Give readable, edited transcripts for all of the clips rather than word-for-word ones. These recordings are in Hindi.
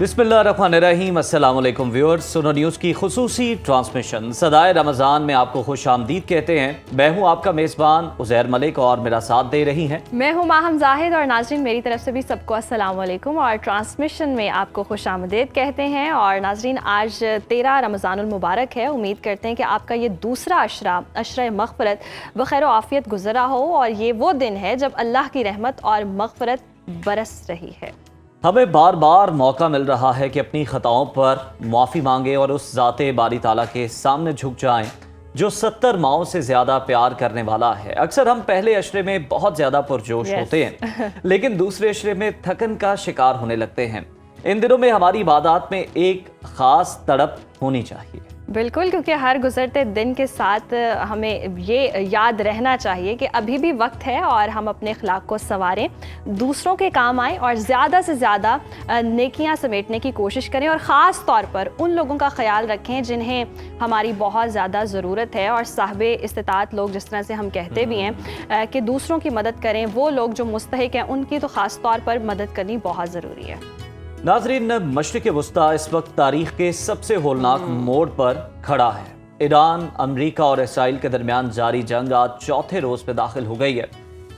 बिस्मिल्लाहिर्रहमानिर्रहीम, अस्सलाम वालेकुम व्यूअर्स। सुनो न्यूज़ की खुसूसी ट्रांसमिशन सदाए रमज़ान में आपको खुश आमदीद कहते हैं। मैं हूँ आपका मेज़बान उज़ैर मलिक और मेरा साथ दे रही हैं मैं हूँ माहम जाहिद। और नाजरीन, मेरी तरफ से भी सबको अस्सलाम वालेकुम और ट्रांसमिशन में आपको खुश आमदीद कहते हैं। और नाजरीन, आज 13 रमज़ानुल मुबारक है। उम्मीद करते हैं कि आपका ये दूसरा अशरा मग़फ़िरत व खैर आफ़ियत गुज़रा हो और ये वो दिन है जब अल्लाह की रहमत और मग़फ़िरत बरस रही है। हमें बार बार मौका मिल रहा है कि अपनी ख़ताओं पर माफ़ी मांगें और उस ज़ाते बारी ताला के सामने झुक जाएं जो 70 माओं से ज़्यादा प्यार करने वाला है। अक्सर हम पहले अशरे में बहुत ज़्यादा पुरजोश होते हैं लेकिन दूसरे अशरे में थकन का शिकार होने लगते हैं। इन दिनों में हमारी इबादत में एक ख़ास तड़प होनी चाहिए। बिल्कुल, क्योंकि हर गुजरते दिन के साथ हमें ये याद रहना चाहिए कि अभी भी वक्त है और हम अपने अखलाक को संवारें, दूसरों के काम आएँ और ज़्यादा से ज़्यादा नेकियां समेटने की कोशिश करें। और ख़ास तौर पर उन लोगों का ख्याल रखें जिन्हें हमारी बहुत ज़्यादा ज़रूरत है। और साहिबे इस्तिताअत लोग, जिस तरह से हम कहते भी हैं कि दूसरों की मदद करें, वो लोग जो मुस्तहिक हैं उनकी तो ख़ास तौर पर मदद करनी बहुत ज़रूरी है। नाज़रीन, मशरिक़ वुस्ता इस वक्त तारीख के सबसे होलनाक मोड़ पर खड़ा है। ईरान, अमरीका और इसराइल के दरमियान जारी जंग आज चौथे रोज पे दाखिल हो गई है।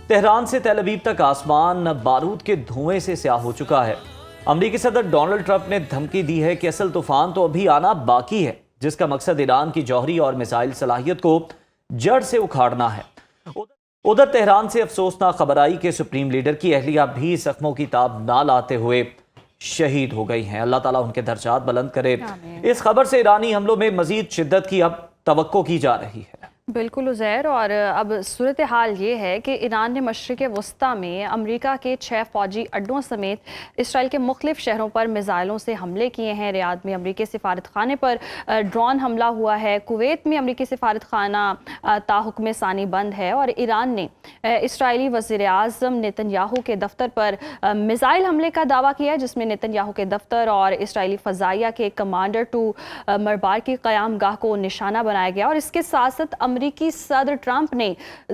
तेहरान से तेल अवीव तक आसमान बारूद के धुएं से स्याह हो चुका है। अमरीकी सदर डोनाल्ड ट्रंप ने धमकी दी है कि असल तूफान तो अभी आना बाकी है, जिसका मकसद ईरान की जौहरी और मिसाइल सलाहियत को जड़ से उखाड़ना है। उधर तेहरान से अफसोसनाक खबर आई कि सुप्रीम लीडर की अहलिया भी जख्मों की ताब ना लाते हुए शहीद हो गई हैं। अल्लाह ताला उनके दर्जात बुलंद करे। इस खबर से ईरानी हमलों में मजीद शिद्दत की अब तवक्को की जा रही है। बिल्कुल उज़ैर, और अब सूरत हाल ये है कि ईरान ने मशरिक़ वस्ता में अमरीका के 6 फ़ौजी अड्डों समेत इसराइल के मुख्तलिफ शहरों पर मिज़ाइलों से हमले किए हैं। रियाद में अमरीकी सिफारत खाने पर ड्रोन हमला हुआ है। कुवैत में अमरीकी सिफारत खाना ताहुक्म सानी बंद है। और ईरान ने इसराइली वज़ीर आज़म नेतन्याहू के दफ्तर पर मिज़ाइल हमले का दावा किया है, जिसमें नेतन्याहू के दफ्तर और इसराइली फ़ज़ाइया के कमांडर टू मरबार की क़यामगाह को निशाना बनाया गया। और इसके साथ साथ अमरीकी सदर ट्रंप ने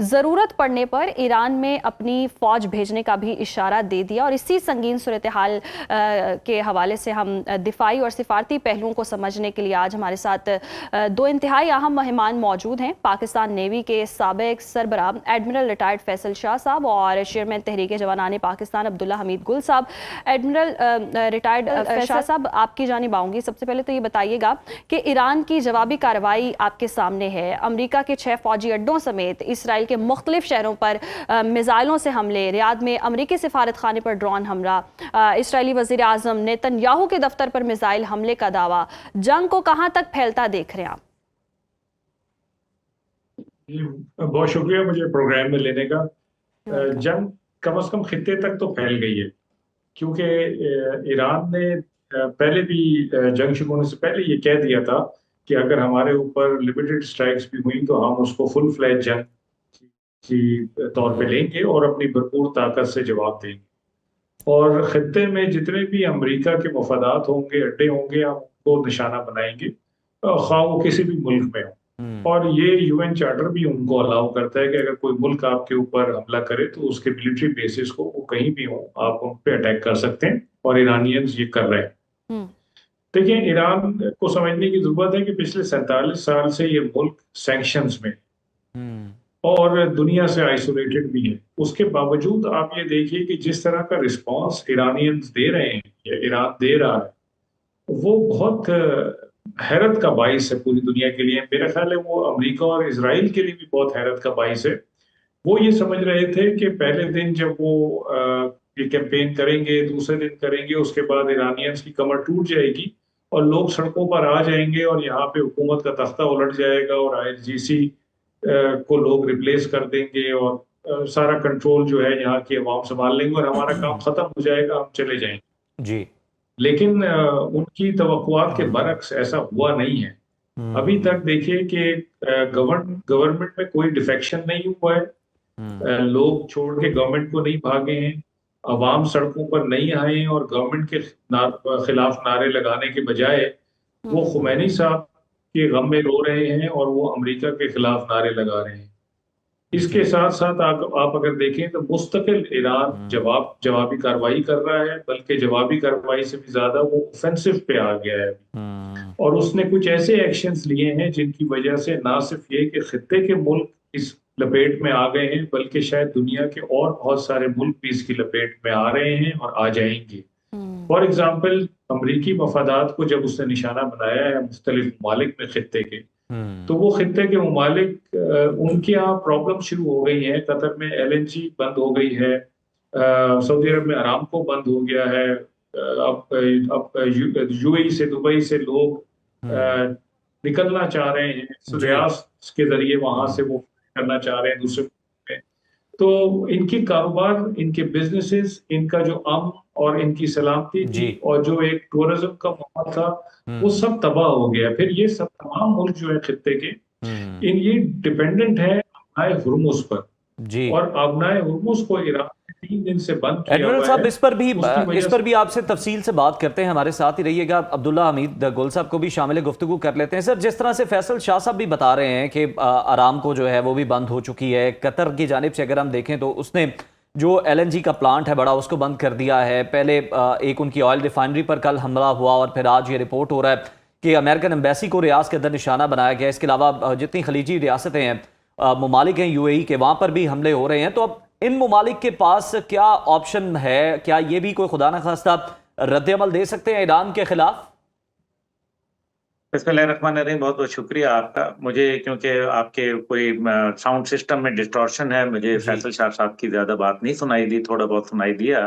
ज़रूरत पड़ने पर ईरान में अपनी फ़ौज भेजने का भी इशारा दे दिया। और इसी संगीन सूरत हाल के हवाले से हम दिफाई और सिफारती पहलुओं को समझने के लिए आज हमारे साथ दो इंतहाई अहम मेहमान मौजूद हैं। पाकिस्तान नेवी के साबिक सरबराह एडमिरल रिटायर्ड फैसल शाह साहब और चेयरमैन तहरीक जवानान पाकिस्तान अब्दुल्ला हमीद गुल साहब। एडमिरल रिटायर्ड शाह साहब, आपकी जानिब आऊँगी। सबसे पहले तो ये बताइएगा कि ईरान की जवाबी कार्रवाई आपके सामने है। अमरीका के 6 फ़ौजी अड्डों समेत इसराइल के मुख्तलिफ शहरों पर मिज़ाइलों से हमले, रियाद में अमरीकी सिफारत खाने पर ड्रोन हमला, इसराइली वज़ीर आज़म नेतन्याहू के दफ्तर पर मिज़ाइल हमले का दावा। जंग को कहां तक फैलता देख रहे हैं आप? बहुत शुक्रिया मुझे प्रोग्राम में लेने का। जंग कम से कम खित्ते तक तो फैल गई है, क्योंकि ईरान ने पहले भी जंग शुरू होने से पहले ये कह दिया था कि अगर हमारे ऊपर लिमिटेड स्ट्राइक्स भी हुई तो हम उसको फुल फ्लैज जंग की तौर पे लेंगे और अपनी भरपूर ताकत से जवाब देंगे। और खित्ते में जितने भी अमेरिका के मफादात होंगे, अड्डे होंगे, हम उनको निशाना बनाएंगे, खा वो किसी भी मुल्क में हो। और ये यूएन चार्टर भी उनको अलाउ करता है कि अगर कोई मुल्क आपके ऊपर हमला करे तो उसके मिलिट्री बेसिस को वो कहीं भी हो, आप उन पे अटैक कर सकते हैं। और ईरानियंस ये कर रहे हैं। देखिए, ईरान को समझने की जरूरत है कि पिछले 47 साल से ये मुल्क सैंक्शंस में और दुनिया से आइसोलेटेड भी है। उसके बावजूद आप ये देखिए कि जिस तरह का रिस्पांस ईरानियंस दे रहे हैं या ईरान दे रहा है, वो बहुत हैरत का बाइस है पूरी दुनिया के लिए। मेरा ख्याल है वो अमेरिका और इजराइल के लिए भी बहुत हैरत का बाइस है। वो ये समझ रहे थे कि पहले दिन जब वो ये कैंपेन करेंगे, दूसरे दिन करेंगे, उसके बाद ईरानियंस की कमर टूट जाएगी और लोग सड़कों पर आ जाएंगे और यहाँ पे हुकूमत का तख्ता उलट जाएगा और आईआरजीसी को लोग रिप्लेस कर देंगे और सारा कंट्रोल जो है यहाँ की अवाम संभाल लेंगे और हमारा काम खत्म हो जाएगा, हम चले जाएंगे जी। लेकिन उनकी तवक्कुआत के बरक्स ऐसा हुआ नहीं है। अभी तक देखिए कि गवर्नमेंट में कोई डिफेक्शन नहीं हुआ है। लोग छोड़ के गवर्नमेंट को नहीं भागे हैं, अवाम सड़कों पर नहीं आए और गवर्नमेंट के खिलाफ नारे लगाने के बजाय वो खुमैनी साहब के गम में रो रहे हैं और वो अमेरिका के खिलाफ नारे लगा रहे हैं। इसके साथ साथ आप अगर देखें तो मुस्तकिल ईरान जवाबी कार्रवाई कर रहा है, बल्कि जवाबी कार्रवाई से भी ज्यादा वो ऑफेंसिव पे आ गया है। और उसने कुछ ऐसे एक्शंस लिए हैं जिनकी वजह से ना सिर्फ ये कि खित्ते के मुल्क इस लपेट में आ गए हैं, बल्कि शायद दुनिया के और बहुत सारे मुल्क भी इसकी लपेट में आ रहे हैं और आ जाएंगे। फॉर एग्जाम्पल, अमरीकी मफादात को जब उसने निशाना बनाया है मुख्तलिफ ममालिक में खित्ते के, तो वो खित्ते के ममालिक उनके यहाँ प्रॉब्लम शुरू हो गई है। कतर में LNG बंद हो गई है, सऊदी अरब में अरामको बंद हो गया है, अब UAE से, दुबई से लोग निकलना चाह रहे हैं, सुरयास के जरिए वहां से वो करना चाह रहे हैं दूसरे मुल्क में। तो इनकी कारोबार, इनके बिजनेसेस, इनका जो अमन और इनकी सलामती थी और जो एक टूरिज्म का माहौल था, वो सब तबाह हो गया। फिर ये सब तमाम मुल्क जो है खित्ते के, ये डिपेंडेंट है आबनाए हुर्मुज पर। जी। और आबनाए हुर्मुज को ईरान ने 3 दिन से बंद किया एडमिरल हुआ साहब, है। इस पर भी आपसे तफसील से बात करते हैं, हमारे साथ ही रहिएगा। अब्दुल्ला हमीद गोल साहब को भी शामिल गुफ्तगू कर लेते हैं। सर, जिस तरह से फैसल शाह साहब भी बता रहे हैं कि अरामको जो है वो भी बंद हो चुकी है, कतर की जानिब से अगर हम देखें तो उसने जो LNG का प्लांट है बड़ा, उसको बंद कर दिया है। पहले एक उनकी ऑयल रिफाइनरी पर कल हमला हुआ और फिर आज ये रिपोर्ट हो रहा है कि अमेरिकन एम्बेसी को रियाज के अंदर निशाना बनाया गया। इसके अलावा जितनी खलीजी रियासतें हैं, ममालिक हैं UAE के, वहाँ पर भी हमले हो रहे हैं। तो अब इन ममालिक के पास क्या ऑप्शन है? क्या ये भी कोई खुदा न खास्ता रद्द-ए-अमल दे सकते हैं ईरान के खिलाफ? बिस्मिल्लाहिर्रहमानिर्रहीम, बहुत बहुत शुक्रिया आपका। मुझे क्योंकि आपके कोई साउंड सिस्टम में डिस्टॉर्शन है, मुझे फैसल शाह साहब की ज्यादा बात नहीं सुनाई दी, थोड़ा बहुत सुनाई दिया।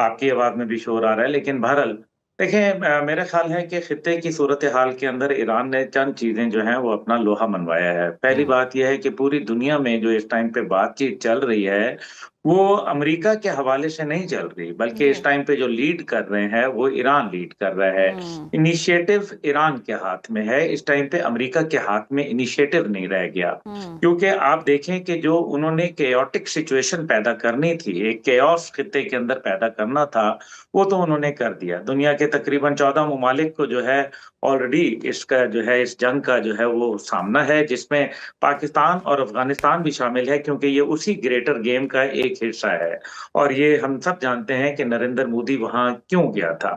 आपकी आवाज में भी शोर आ रहा है, लेकिन बहरहाल देखें, मेरा ख्याल है कि खित्ते की सूरत हाल के अंदर ईरान ने चंद चीजें जो हैं वो अपना लोहा मनवाया है। पहली बात यह है कि पूरी दुनिया में जो इस टाइम पे बातचीत चल रही है वो अमेरिका के हवाले से नहीं चल रही, बल्कि इस टाइम पे जो लीड कर रहे हैं वो ईरान लीड कर रहा है। इनिशिएटिव ईरान के हाथ में है इस टाइम पे, अमेरिका के हाथ में इनिशिएटिव नहीं रह गया। क्योंकि आप देखें कि जो उन्होंने केओटिक सिचुएशन पैदा करनी थी, एक केओस खित्ते के अंदर पैदा करना था, वो तो उन्होंने कर दिया। दुनिया के तकरीबन 14 ममालिक को जो है ऑलरेडी इसका जो है, इस जंग का जो है वो सामना है, जिसमें पाकिस्तान और अफगानिस्तान भी शामिल है, क्योंकि ये उसी ग्रेटर गेम का एक हिस्सा है। और ये हम सब जानते हैं कि नरेंद्र मोदी वहां क्यों गया था।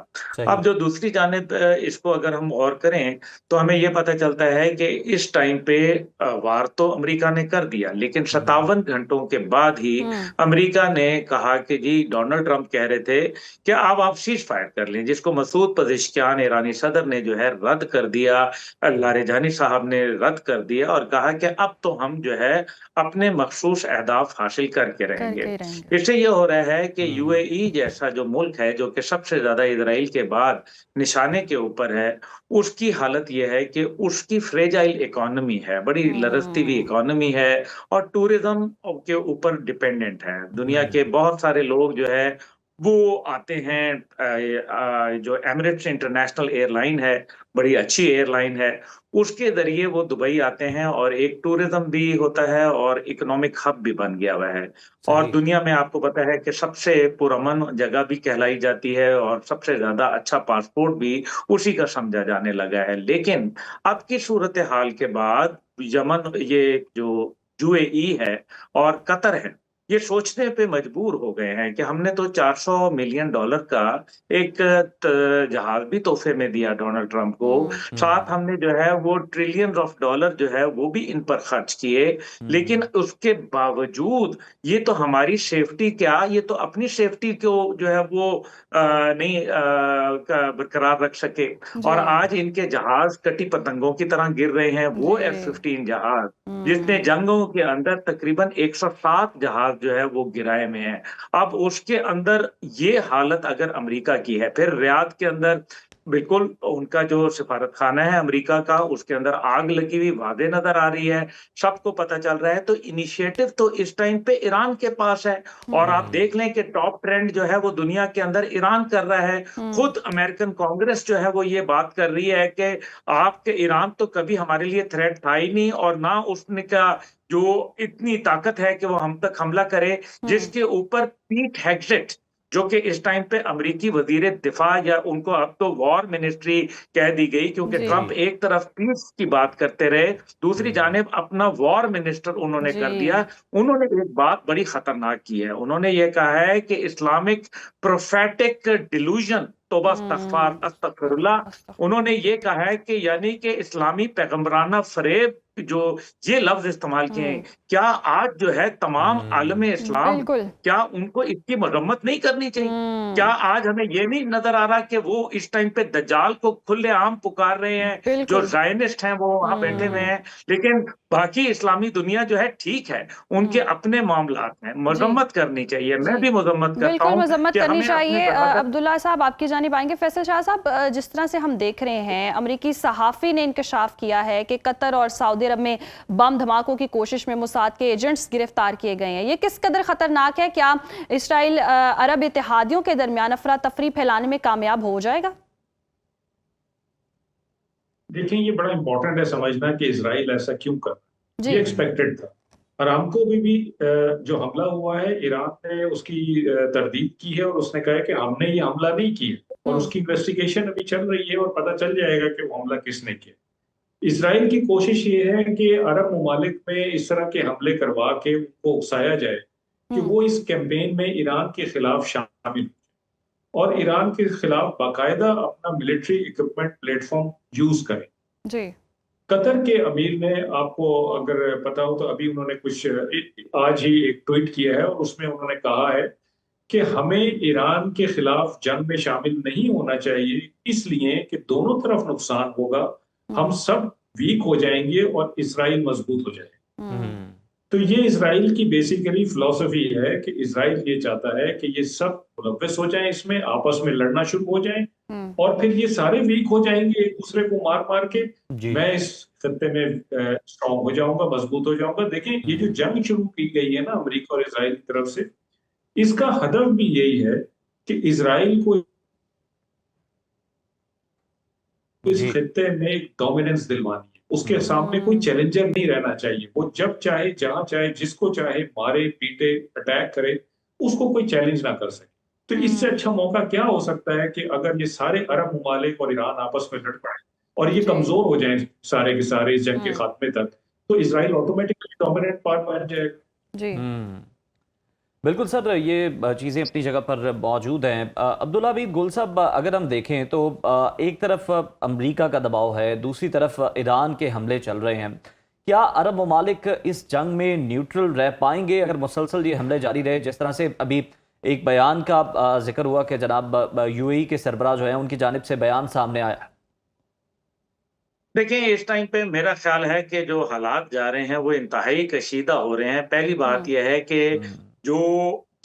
अब जो दूसरी जानिब इसको अगर हम और करें तो हमें ये पता चलता है कि इस टाइम पे वार तो अमेरिका ने कर दिया, लेकिन 57 घंटों के बाद ही अमेरिका ने कहा कि जी, डोनाल्ड ट्रंप कह रहे थे कि आप सीज फायर कर लें, जिसको मसूद पज़ेश्कियान ईरानी सदर ने जो है रद्द कर दिया, लारेजानी साहब ने रद्द कर दिया और कहा कि अब तो हम जो है अपने मखसूस अहदाफ हासिल करके रहेंगे। इससे ये हो रहा है कि UAE जैसा जो मुल्क है, जो कि सबसे ज्यादा इजराइल के बाद निशाने के ऊपर है, उसकी हालत यह है कि उसकी फ्रेजाइल इकोनॉमी है, बड़ी लरजती हुई इकोनॉमी है और टूरिज्म के ऊपर डिपेंडेंट है। दुनिया के बहुत सारे लोग जो है वो आते हैं, जो एमिरेट्स इंटरनेशनल एयरलाइन है, बड़ी अच्छी एयरलाइन है, उसके जरिए वो दुबई आते हैं और एक टूरिज्म भी होता है और इकोनॉमिक हब भी बन गया हुआ है। और दुनिया में आपको पता है कि सबसे पुरअमन जगह भी कहलाई जाती है और सबसे ज्यादा अच्छा पासपोर्ट भी उसी का समझा जाने लगा है। लेकिन अब की सूरत हाल के बाद यमन, ये जो UAE है और कतर है, ये सोचने पे मजबूर हो गए हैं कि हमने तो $400 मिलियन का एक जहाज भी तोहफे में दिया डोनाल्ड ट्रंप को, साथ हमने जो है वो ट्रिलियन ऑफ डॉलर जो है वो भी इन पर खर्च किए, लेकिन उसके बावजूद ये तो हमारी सेफ्टी क्या, ये तो अपनी सेफ्टी को जो है वो नहीं बरकरार रख सके। और आज इनके जहाज कटी पतंगों की तरह गिर रहे हैं। वो F-15 जहाज जिसने जंगों के अंदर तकरीबन 107 जहाज जो है वो गिराए में है, अब उसके अंदर ये हालत अगर अमेरिका की है, फिर रियाद के अंदर बिल्कुल उनका जो सिफारत खाना है अमेरिका का, उसके अंदर आग लगी हुई वादे नजर आ रही है, सबको पता चल रहा है। तो इनिशिएटिव तो इस टाइम पे ईरान के पास है। और आप देख लें कि टॉप ट्रेंड जो है वो दुनिया के अंदर ईरान कर रहा है। खुद अमेरिकन कांग्रेस जो है वो ये बात कर रही है कि आपके ईरान तो कभी हमारे लिए थ्रेट था ही नहीं, और ना उसने का जो इतनी ताकत है कि वो हम तक हमला करे, जिसके ऊपर पीट हेग्सेट जो कि इस टाइम पे अमेरिकी वजीर दिफा, या उनको अब तो वॉर मिनिस्ट्री कह दी गई, क्योंकि जी ट्रंप एक तरफ पीस की बात करते रहे, दूसरी जानिब अपना वॉर मिनिस्टर उन्होंने कर दिया। जी उन्होंने एक बात बड़ी खतरनाक की है, उन्होंने ये कहा है कि इस्लामिक प्रोफेटिक डिलूजन, तौबा अस्तगफार अस्तगफिरुल्लाह, अस्तगफिरुल्लाह। उन्होंने ये कहा है कि यानी कि इस्लामी पैगम्बराना फरेब, जो ये लफ्ज इस्तेमाल किए हैं, क्या आज जो है तमाम आलम इस्लाम, बिल्कुल। क्या उनको इसकी मरम्मत नहीं करनी चाहिए? क्या हम्म। आज हमें ये नहीं नजर आ रहा कि वो इस टाइम पे दज्जाल को खुलेआम पुकार रहे हैं, जो बिल्कुल। जायनिस्ट हैं वो वहां बैठे हुए हम्म। हैं, लेकिन बाकी इस्लामी दुनिया जो है ठीक है, उनके हम्म। अपने मामलात हैं, जी मजम्मत करनी चाहिए। जी मैं भी मजम्मत करता बिल्कुल हूँ मजम्मत कि करनी हमें अपने चाहिए। बरदर। अब्दुल्ला साहब आपकी जानिब आएंगे। फैसल शाह साहब, जिस तरह से हम देख रहे हैं, अमरीकी सहाफ़ी ने इंकशाफ किया है कि कतर और सऊदी अरब में बम धमाकों की कोशिश में मोसाद के एजेंट्स गिरफ्तार किए गए हैं। ये किस कदर खतरनाक है? क्या इसराइल अरब इत्तेहादियों के दरमियान अफरा तफरी फैलाने में कामयाब हो जाएगा? देखिए, ये बड़ा इंपॉर्टेंट है समझना कि इसराइल ऐसा क्यों कर रहा है। जी ये एक्सपेक्टेड था। अरामको भी जो हमला हुआ है, ईरान ने उसकी तरदीद की है और उसने कहा है कि हमने ये हमला नहीं किया, और हम्म। उसकी इन्वेस्टिगेशन अभी चल रही है और पता चल जाएगा कि वो हमला किसने किया। इसराइल की कोशिश ये है कि अरब ममालिक में इस तरह के हमले करवा के उनको उकसाया जाए कि हम्म। वो इस कैंपेन में ईरान के खिलाफ शामिल हो, और ईरान के खिलाफ बाकायदा अपना मिलिट्री इक्विपमेंट प्लेटफॉर्म यूज करें। जी कतर के अमीर ने, आपको अगर पता हो तो अभी उन्होंने कुछ आज ही एक ट्वीट किया है और उसमें उन्होंने कहा है कि हमें ईरान के खिलाफ जंग में शामिल नहीं होना चाहिए, इसलिए कि दोनों तरफ नुकसान होगा, हम हम्म। सब वीक हो जाएंगे और इसराइल मजबूत हो जाएगा। हम्म। तो ये इसराइल की बेसिकली फिलॉसफी है कि इसराइल ये चाहता है कि ये सब मुलव्वस हो जाएं, इसमें आपस में लड़ना शुरू हो जाएं, हम्म। और फिर ये सारे वीक हो जाएंगे एक दूसरे को मार मार के, जी मैं इस खत्ते में स्ट्रांग हो जाऊंगा, मजबूत हो जाऊंगा। देखिए, ये जो जंग शुरू की गई है ना अमेरिका और इसराइल की तरफ से, इसका हदफ भी यही है कि इसराइल को इस जी खत्ते में एक डोमिनेंस दिलवानी है। उसके सामने कोई हम्म। चैलेंजर नहीं रहना चाहिए। वो जब चाहे, जहां चाहे, जिसको चाहे मारे पीटे, अटैक करे, उसको कोई चैलेंज ना कर सके। तो इससे हम्म। अच्छा मौका क्या हो सकता है कि अगर ये सारे अरब ममालिक और ईरान आपस में लड़ पड़े और ये जी कमजोर हो जाएं सारे के सारे इस जंग के हम्म। खात्मे तक, तो इसराइल ऑटोमेटिकली डोमिनेंट पार्ट बन जाएगा। जी बिल्कुल सर, ये चीज़ें अपनी जगह पर मौजूद हैं। अब्दुल्ला अबीद गुल साहब, अगर हम देखें तो एक तरफ अमेरिका का दबाव है, दूसरी तरफ ईरान के हमले चल रहे हैं। क्या अरब ममालिक इस जंग में न्यूट्रल रह पाएंगे अगर मुसलसल ये हमले जारी रहे? जिस तरह से अभी एक बयान का जिक्र हुआ कि जनाब यूएई के सरबराह जो है उनकी जानिब से बयान सामने आया है। देखिए, इस टाइम पे मेरा ख्याल है कि जो हालात जा रहे हैं वो इंतहाई कशीदा हो रहे हैं। पहली बात हम्म। यह है कि हम्म, जो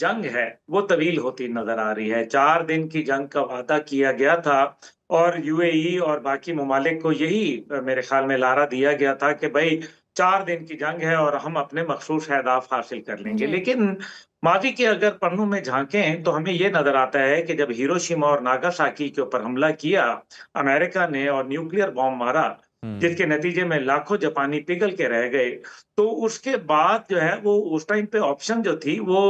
जंग है वो तवील होती नजर आ रही है। 4 दिन की जंग का वादा किया गया था, और यूएई और बाकी ममालिक को यही मेरे ख्याल में लारा दिया गया था कि भाई 4 दिन की जंग है और हम अपने मखसूस अहदाफ हासिल कर लेंगे। जी लेकिन माजी के अगर पन्नों में झांकें तो हमें ये नजर आता है कि जब हिरोशिमा और नागासाकी के ऊपर हमला किया अमेरिका ने और न्यूक्लियर बॉम्ब मारा, हम्म, जिसके नतीजे में लाखों जापानी पिघल के रह गए, तो उसके बाद जो है वो उस टाइम पे ऑप्शन जो थी वो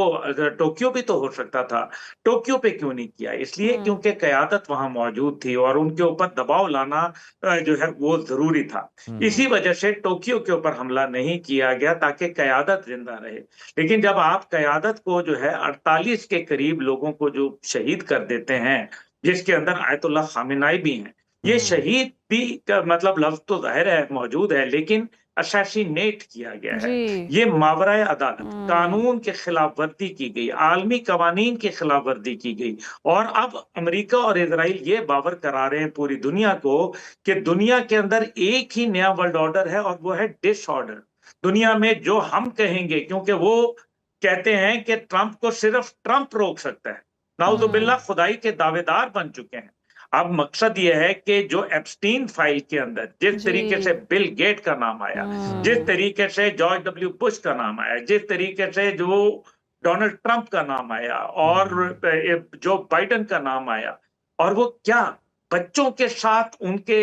टोक्यो भी तो हो सकता था। टोक्यो पे क्यों नहीं किया? इसलिए हम्म। क्योंकि कयादत वहां मौजूद थी और उनके ऊपर दबाव लाना जो है वो जरूरी था। हम्म, इसी वजह से टोक्यो के ऊपर हमला नहीं किया गया ताकि कयादत जिंदा रहे। लेकिन जब आप कयादत को जो है 48 के करीब लोगों को जो शहीद कर देते हैं, जिसके अंदर आयतुल्ला खामेनाई भी हैं, ये हम्म, शहीद भी का मतलब लफ्ज तो जाहिर है मौजूद है, लेकिन असैसिनेट किया गया है। जी ये मावराए अदालत हम्म। कानून के खिलाफ वर्दी की गई, आलमी कवानीन के खिलाफ वर्दी की गई। और अब अमेरिका और इजराइल ये बावर करा रहे हैं पूरी दुनिया को कि दुनिया के अंदर एक ही नया वर्ल्ड ऑर्डर है और वो है डिसऑर्डर। दुनिया में जो हम कहेंगे, क्योंकि वो कहते हैं कि ट्रंप को सिर्फ ट्रंप रोक सकता है, नाउजुबिल्ला हम्म। खुदाई के दावेदार बन चुके हैं। अब मकसद यह है कि जो एप्स्टीन फाइल के अंदर जिस जी तरीके से बिल गेट का नाम आया, जिस हम्म। तरीके से जॉर्ज डब्ल्यू बुश का नाम आया, जिस तरीके से जो डोनाल्ड ट्रंप का नाम आया और हम्म, जो बाइडेन का नाम आया, और वो क्या बच्चों के साथ उनके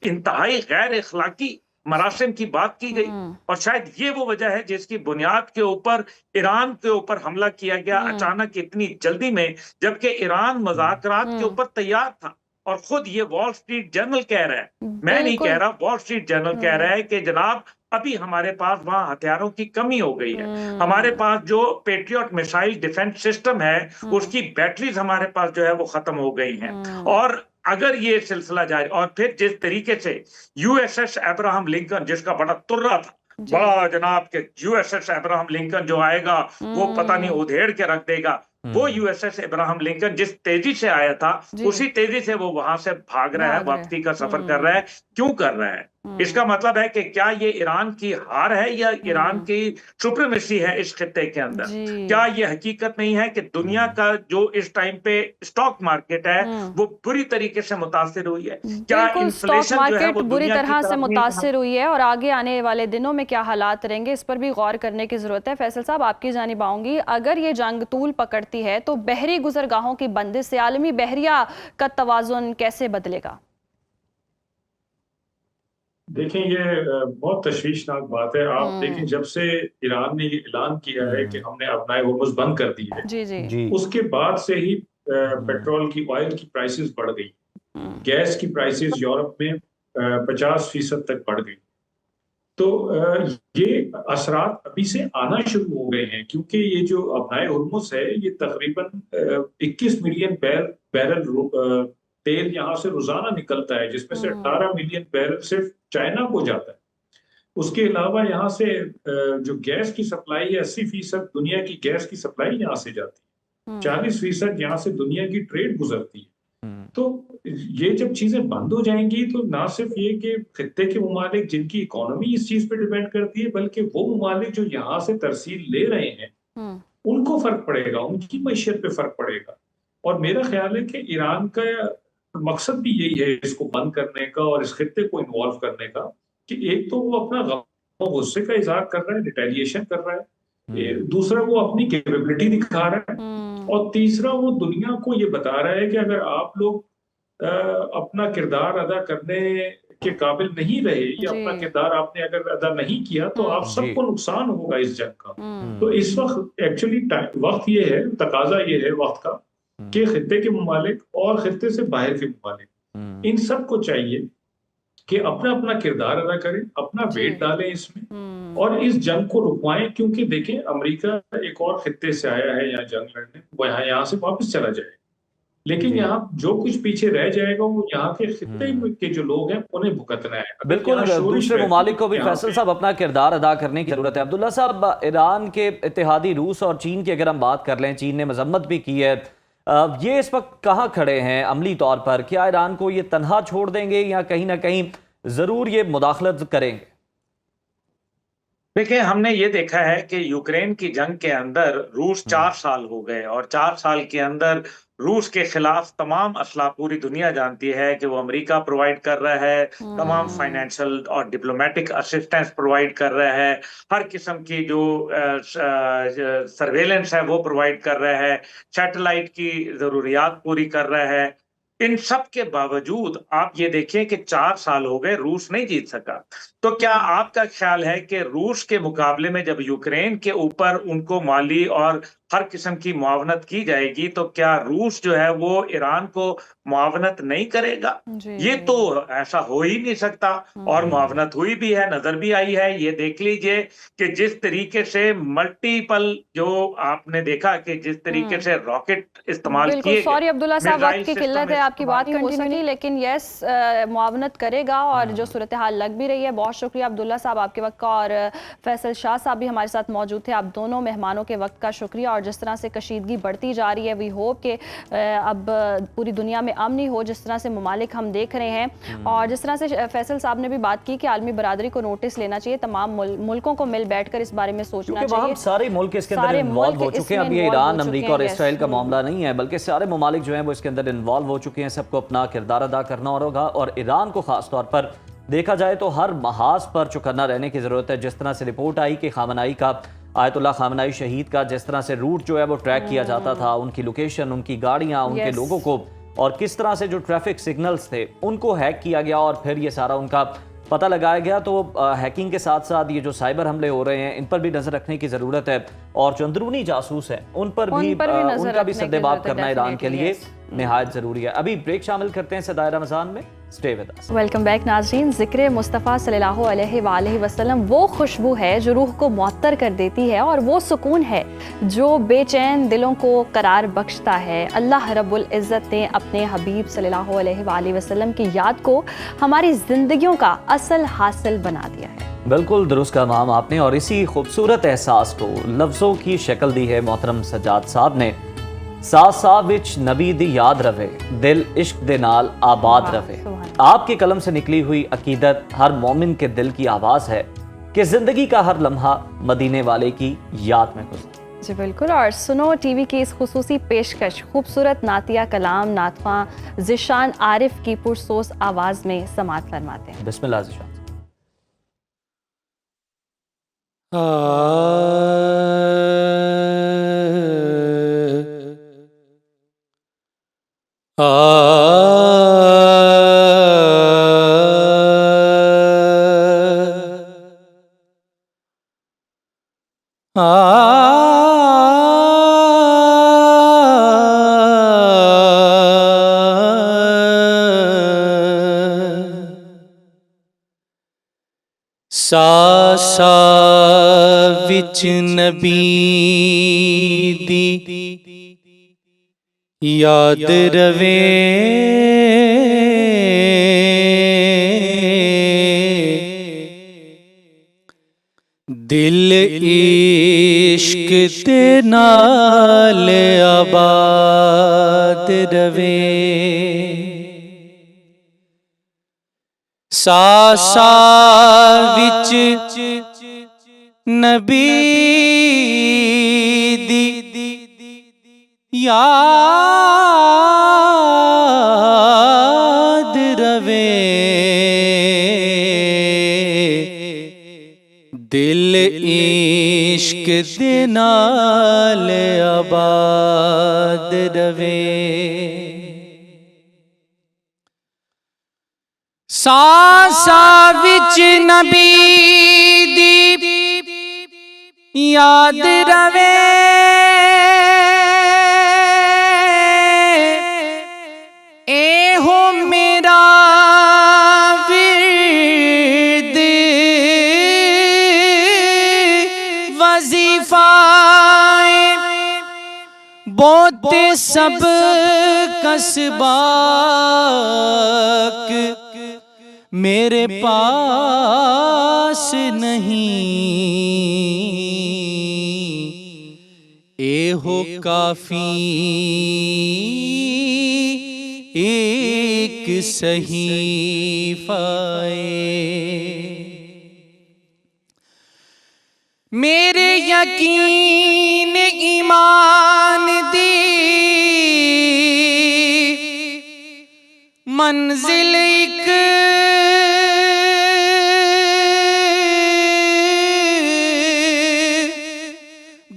इंतहाई गैर इखलाकी मरासिम की बात की गई, और शायद ये वो वजह है जिसकी बुनियाद के ऊपर ईरान के ऊपर हमला किया गया अचानक इतनी जल्दी में, जबकि ईरान मुज़ाकरात के ऊपर तैयार था। और खुद ये वॉल स्ट्रीट जर्नल कह रहा है, मैं नहीं कह रहा, वॉल स्ट्रीट जर्नल कह रहा है कि जनाब अभी हमारे पास वहां हथियारों की कमी हो गई है। हमारे पास जो पेट्रियट मिसाइल डिफेंस सिस्टम है उसकी बैटरीज हमारे पास जो है वो खत्म हो गई हैं। और अगर ये सिलसिला जारी, और फिर जिस तरीके से यूएसएस अब्राहम लिंकन, जिसका बड़ा तुर्रा था, बड़ा जनाब के यूएसएस अब्राहम लिंकन जो आएगा वो पता नहीं उधेड़ के रख देगा, वो यूएसएस अब्राहम लिंकन जिस तेजी से आया था उसी तेजी से वो वहां से भाग रहा है, वापसी का सफर कर रहा है। क्यों कर रहा है? इसका मतलब है कि क्या ये ईरान की हार है या ईरान की सुप्रीमेसी है इस खित्ते के अंदर? क्या ये हकीकत नहीं है कि दुनिया का जो इस टाइम पे स्टॉक मार्केट है वो बुरी तरीके से मुतासिर हुई है? क्या स्टॉक मार्केट बुरी तरह से मुतासिर हुई है और आगे आने वाले दिनों में क्या हालात रहेंगे इस पर भी गौर करने की जरूरत है। फैसल साहब, आपकी जानिब आऊंगी। अगर ये जंग तूल पकड़ती है तो बहरी गुजरगाहों की बंदिश से आलमी बहरिया का तवाजुन कैसे बदलेगा? देखें, ये बहुत तशवीशनाक बात है। आप देखें, जब से ईरान ने ये ऐलान किया है कि हमने अपना होर्मुज़ बंद कर दी है, जी। उसके बाद से ही पेट्रोल की, ऑयल की प्राइसेस बढ़ गई, गैस की प्राइसेस यूरोप में 50% तक बढ़ गई। तो ये असरात अभी से आना शुरू हो गए हैं, क्योंकि ये जो अपनाए होर्मुज़ है ये तकरीबन 21 मिलियन बैरल तेल यहाँ से रोजाना निकलता है, जिसमें से 18 मिलियन बैरल सिर्फ चाइना को जाता है। उसके अलावा यहाँ से जो गैस की सप्लाई है, 80% दुनिया की गैस की सप्लाई यहाँ से जाती है, 40% यहाँ से दुनिया की ट्रेड गुजरती है। तो ये जब चीजें बंद हो जाएंगी तो ना सिर्फ ये कि खित्ते के ममालिक जिनकी इकोनॉमी इस चीज पे डिपेंड करती है, बल्कि वो ममालिक जो यहाँ से तरसील ले रहे हैं उनको फर्क पड़ेगा, उनकी मईशत पे फर्क पड़ेगा। और मेरा ख्याल है कि ईरान का मकसद भी यही है इसको बंद करने का और इस खित्ते को इन्वॉल्व करने का, कि एक तो वो अपना गम गुस्से का इजहार कर रहा है, रिटेलिएशन कर रहा है, दूसरा वो अपनी कैपेबिलिटी दिखा रहा है, और तीसरा वो दुनिया को ये बता रहा है कि अगर आप लोग अपना किरदार अदा करने के काबिल नहीं रहे या अपना किरदार आपने अगर अदा नहीं किया तो आप सबको नुकसान होगा इस जंग का। तो इस वक्त एक्चुअली वक्त ये है, तकाजा ये है वक्त का कि खित्ते के ममालिक और खित्ते से बाहर के ममालिक, इन सब को चाहिए कि अपना अपना किरदार अदा करें, अपना वेट डालें इसमें और इस जंग को रुकवाएं। क्योंकि देखें, अमेरिका एक और खित्ते से आया है यहाँ जंग लड़ने, वो यहाँ से वापस चला जाए, लेकिन यहाँ जो कुछ पीछे रह जाएगा वो यहाँ के खित्ते के जो लोग हैं उन्हें भुगतना है। बिल्कुल, दूसरे ममालिक को भी फैसल साहब अपना किरदार अदा करने की जरूरत है। अब्दुल्ला साहब, ईरान के इत्तेहादी रूस और चीन की अगर हम बात कर लें, चीन ने मजम्मत भी की है, ये इस वक्त कहाँ खड़े हैं अमली तौर पर? क्या ईरान को ये तन्हा छोड़ देंगे या कहीं ना कहीं जरूर ये मुदाखलत करेंगे? देखिए, हमने ये देखा है कि यूक्रेन की जंग के अंदर रूस 4 साल हो गए और 4 साल के अंदर रूस के खिलाफ तमाम असलाह पूरी दुनिया जानती है कि वो अमेरिका प्रोवाइड कर रहा है, तमाम फाइनेंशियल और डिप्लोमेटिक असिस्टेंस प्रोवाइड कर रहा है, हर किस्म की जो सर्वेलेंस है वो प्रोवाइड कर रहा है, सैटेलाइट की जरूरियात पूरी कर रहा है। इन सब के बावजूद आप ये देखें कि 4 साल हो गए, रूस नहीं जीत सका। तो क्या आपका ख्याल है कि रूस के मुकाबले में जब यूक्रेन के ऊपर उनको माली और हर किस्म की मुआवनत की जाएगी तो क्या रूस जो है वो ईरान को मुआवनत नहीं करेगा? ये तो ऐसा हो ही नहीं सकता, और मुआवनत हुई भी है, नजर भी आई है। ये देख लीजिए कि जिस तरीके से मल्टीपल, जो आपने देखा कि जिस तरीके से रॉकेट इस्तेमाल किए गए। सॉरी अब्दुल्ला साहब, वक्त की किल्लत है, आपकी बात कंटिन्यू नहीं, लेकिन यस मुआवनत करेगा और जो सूरत हाल लग भी रही है। बहुत शुक्रिया अब्दुल्ला साहब आपके वक्त का, और फैसल शाह साहब भी हमारे साथ मौजूद थे। आप दोनों मेहमानों के वक्त का शुक्रिया। और जिस तरह से कशीदगी बढ़ती जा रही है, वी होप कि अब पूरी दुनिया में अमन ही हो, जिस तरह से ममालिक हम देख रहे हैं। और जिस तरह से फैसल साहब ने भी बात की कि आलमी बरादरी को नोटिस लेना चाहिए, तमाम मुल्कों को मिल बैठकर इस बारे में सोचना चाहिए। सारे मुल्क इसके अंदर इन्वॉल्व हो चुके हैं। अब ये ईरान, अमेरिका और इसराइल का मामला नहीं है, बल्कि सारे ममालिक जो हैं वो इसके अंदर इन्वॉल्व हो चुके हैं। सबको अपना किरदार अदा करना होगा, और ईरान को खास तौर पर देखा जाए तो हर महाज पर चौकन्ना रहने की जरूरत है। जिस तरह से रिपोर्ट आई कि खामनाई का, आयतुल्लाह खामनाई शहीद का जिस तरह से रूट जो है वो ट्रैक किया जाता था, उनकी लोकेशन, उनकी गाड़ियां, उनके लोगों को, और किस तरह से जो ट्रैफिक सिग्नल्स थे उनको हैक किया गया और फिर ये सारा उनका पता लगाया गया। तो हैकिंग के साथ साथ ये जो साइबर हमले हो रहे हैं इन पर भी नजर रखने की जरूरत है, और जो अंदरूनी जासूस हैं उन पर भी उनका भी सद्देबाब करना ईरान के लिए निहायत जरूरी है। अभी ब्रेक शामिल करते हैं सदाए रमजान में। Stay with us. Welcome back नाज़रीन। ज़िक्र मुस्तफ़ा सल्लल्लाहु अलैहि वसल्लम वो खुशबू है जो रूह को मुअत्तर कर देती है, और वो सुकून है जो बेचैन दिलों को करार बख्शता है। अल्लाह रब्बुल इज़्ज़त ने अपने हबीब सल्लल्लाहु अलैहि वसल्लम की याद को हमारी ज़िंदगियों का असल हासिल बना दिया है। बिल्कुल दुरुस्त कहा मैम आपने, और इसी खूबसूरत एहसास को लफ्ज़ों की शक्ल दी है मोहतरम सज्जाद साहब ने। साथ साथ विच नबी दी याद रवे, दिल इश्क दे नाल आबाद रवे। आपके कलम से निकली हुई अकीदत हर मोमिन के दिल की आवाज़ है कि ज़िंदगी का हर लम्हा मदीने वाले की याद में गुजरे। जी बिल्कुल। और सुनो टीवी की इस खुसूसी पेशकश खूबसूरत नातिया कलाम नातवा ज़िशान आरिफ की पुरसोस आवाज़ में समात फरमाते हैं। बिस्मिल्लाह ज़िशान। सासा विच नबी दी याद रवे, दिल इश्क ते नाल आबाद रवे। सासा विच नबी दी याद रवे, दिल इश्क दे नाल आबाद रवे। सासा विच नबी दी याद रवे, एहो मेरा विर्द वजीफा, बोते सब कसबाक मेरे पास नहीं, एहो काफी एक सहीफाए। मेरे यकीन ईमान दी मंजिल एक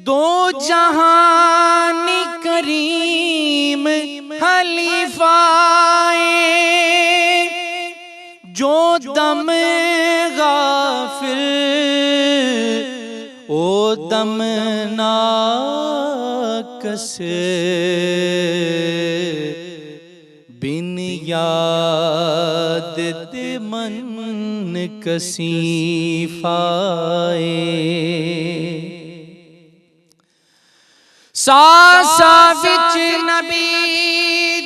दो जहानी करीम खलीफाए, जो दम गाफिल ओ दम नाकस, बिन याद दे मन कसीफाए। सासा विच नबी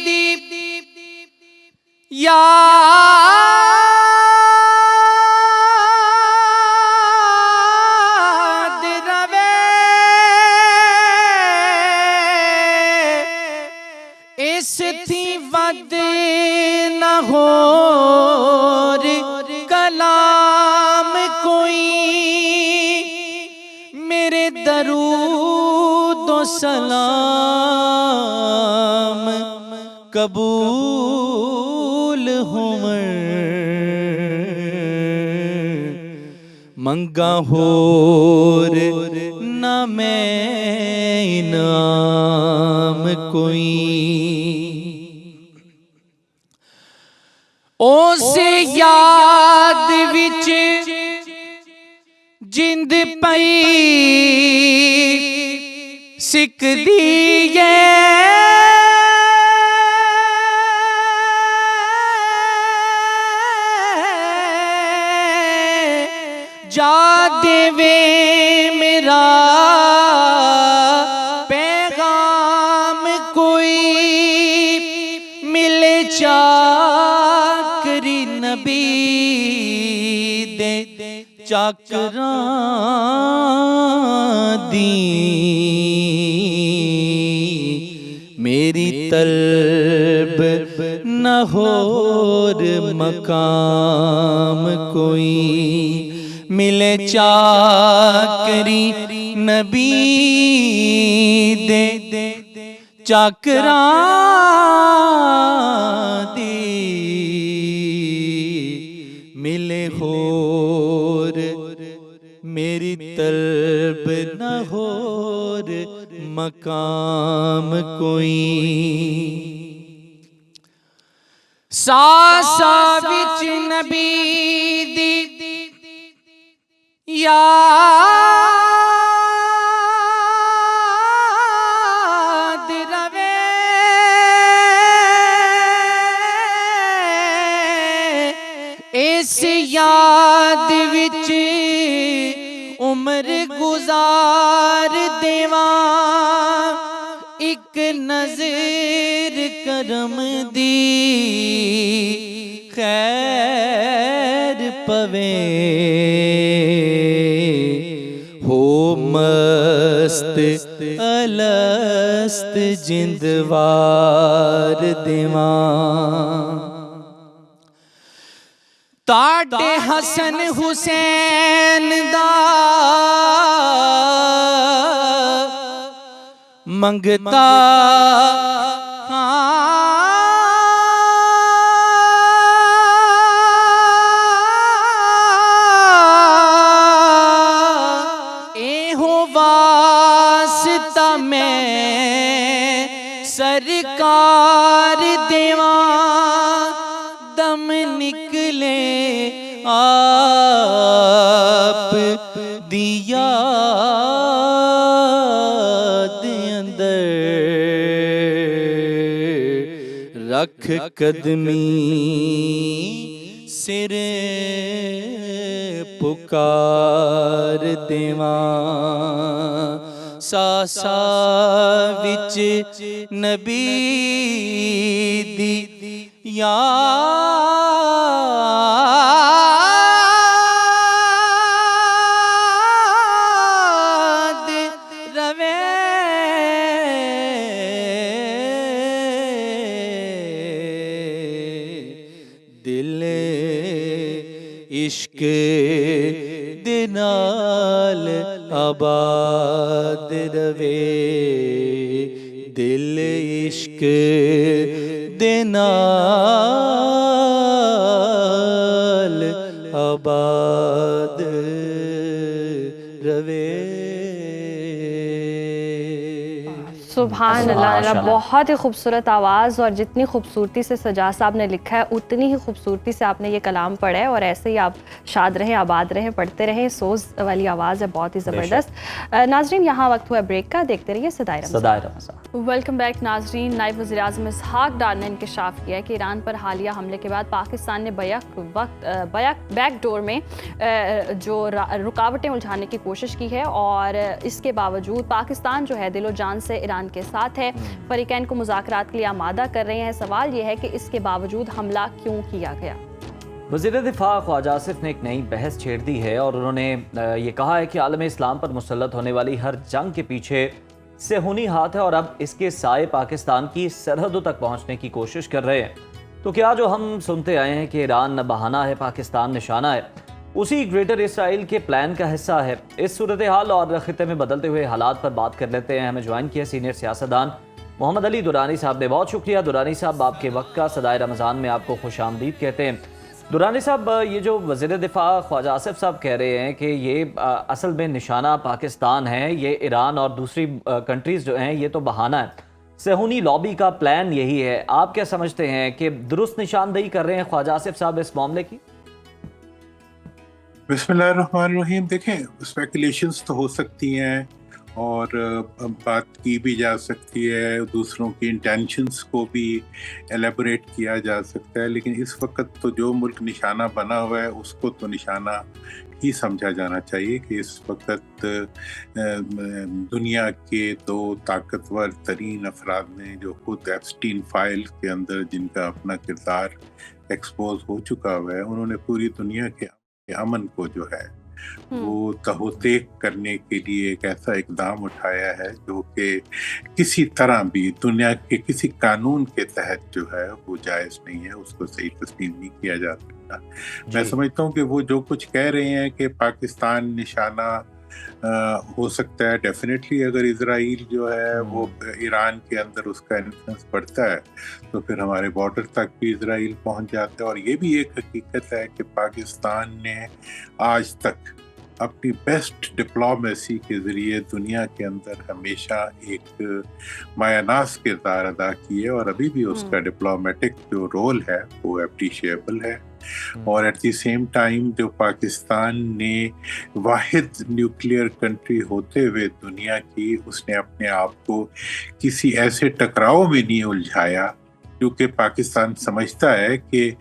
दी याद रवे, इस थी वद न होर कलाम कोई, मेरे दरूद व सलाम कबूल होवन, मंगा होर न मैं इनाम कोई। ਉਸ ਯਾਦ ਵਿੱਚ ਜਿੰਦ ਪਈ ਸਿੱਕਦੀ ਜਾ ਦੇਵੇ ਮੇਰਾ ਪੈਗਾਮ ਕੋਈ ਮਿਲੇ ਚਾਕਰੀ ਨਬੀ ਦੇ ਚਾਕਰਾਂ ਦੀ मेरी तलब न होर मकाम कोई मिले चाकरी नबी दे चाकरां दी मिले होर मेरी तलब न होर मकाम कोई सासा विच नबी दी याद रवे इस याद विच उम्र गुजार देवा एक नजर करम दी खैर पवे हो मस्त अलस्त जिंदवार देवा ताड़े हसन हुसैन दा मंगता एहो वास्ता मैं सरकार देवा दम निकले आप दिया रख कदमी सिर पुकार देवा सासा विच नबी दी याद रवे दिल इश्क दे नाल आबाद रवे दिल इश्क दे नाल आबाद रवे। सुभान अल्लाह अल्लाह, बहुत ही खूबसूरत आवाज़ और जितनी खूबसूरती से सजा साहब ने लिखा है उतनी ही खूबसूरती से आपने ये कलाम पढ़ा है और ऐसे ही आप शाद रहें आबाद रहें पढ़ते रहें। सोज वाली आवाज़ है बहुत ही ज़बरदस्त। नाजरीन यहाँ वक्त हुआ ब्रेक का, देखते रहिए सदाए रमज़ान। वेलकम बैक नाजरीन। नायब वज़ीर आज़म इसहाक डार ने इंकशाफ किया है कि ईरान पर हालिया हमले के बाद पाकिस्तान ने बैक डोर में जो रुकावटें उलझाने की कोशिश की है और इसके बावजूद पाकिस्तान जो है दिलो जान से ईरान के साथ है, फरीकैन को मुज़ाकरात के लिए आमादा कर रहे हैं। सवाल ये है कि इसके बावजूद हमला क्यों किया गया। वज़ीर दिफा ख्वाजा आसिफ ने एक नई बहस छेड़ दी है और उन्होंने ये कहा है कि आलम इस्लाम पर मुसल्लत होने वाली हर जंग के पीछे सेहूनी हाथ है और अब इसके साए पाकिस्तान की सरहदों तक पहुंचने की कोशिश कर रहे हैं। तो क्या जो हम सुनते आए हैं कि ईरान न बहाना है पाकिस्तान निशाना है, उसी ग्रेटर इसराइल के प्लान का हिस्सा है? इस सूरत हाल और खित्ते में बदलते हुए हालात पर बात कर लेते हैं। हमें ज्वाइन किया सीनियर सियासतदान मोहम्मद अली दुरानी साहब ने। बहुत शुक्रिया दुरानी साहब, आपके वक्त का। सदाए रमज़ान में आपको खुशामदीद कहते हैं। दुरानी साहब, ये जो वज़ीर दिफा ख्वाजा आसिफ साहब कह रहे हैं कि ये असल में निशाना पाकिस्तान है, ये ईरान और दूसरी कंट्रीज़ जो हैं ये तो बहाना है, सेहूनी लॉबी का प्लान यही है। आप क्या समझते हैं कि दुरुस्त निशानदेही कर रहे हैं ख्वाजा आसिफ साहब इस मामले की? बिस्मिल्लाहिर्रहमानिर्रहीम। देखें, स्पेकुलेशंस तो हो सकती हैं और बात की भी जा सकती है, दूसरों की इंटेंशंस को भी एलेबोरेट किया जा सकता है, लेकिन इस वक्त तो जो मुल्क निशाना बना हुआ है उसको तो निशाना ही समझा जाना चाहिए कि इस वक्त दुनिया के दो ताकतवर तरीन अफराद ने जो खुद एप्स्टीन फाइल के अंदर जिनका अपना किरदार एक्सपोज हो चुका हुआ है, उन्होंने पूरी दुनिया के अमन को जो है वो तहोतेक करने के लिए एक ऐसा इकदाम उठाया है जो कि किसी तरह भी दुनिया के किसी कानून के तहत जो है वो जायज़ नहीं है, उसको सही तस्लीम नहीं किया जा सकता। मैं समझता हूँ कि वो जो कुछ कह रहे हैं कि पाकिस्तान निशाना हो सकता है, डेफिनेटली अगर इजराइल जो है वो ईरान के अंदर उसका इन्फ्लुएंस बढ़ता है तो फिर हमारे बॉर्डर तक भी इजराइल पहुंच जाता है। और ये भी एक हकीकत है कि पाकिस्तान ने आज तक अपनी बेस्ट डिप्लोमेसी के ज़रिए दुनिया के अंदर हमेशा एक मायानास किरदार अदा किए और अभी भी उसका डिप्लोमेटिक जो रोल है वो अप्रिशिएबल है। और एट द सेम टाइम जो पाकिस्तान ने वाहिद न्यूक्लियर कंट्री होते हुए दुनिया की, उसने अपने आप को किसी ऐसे टकराव में नहीं उलझाया, क्योंकि पाकिस्तान समझता है कि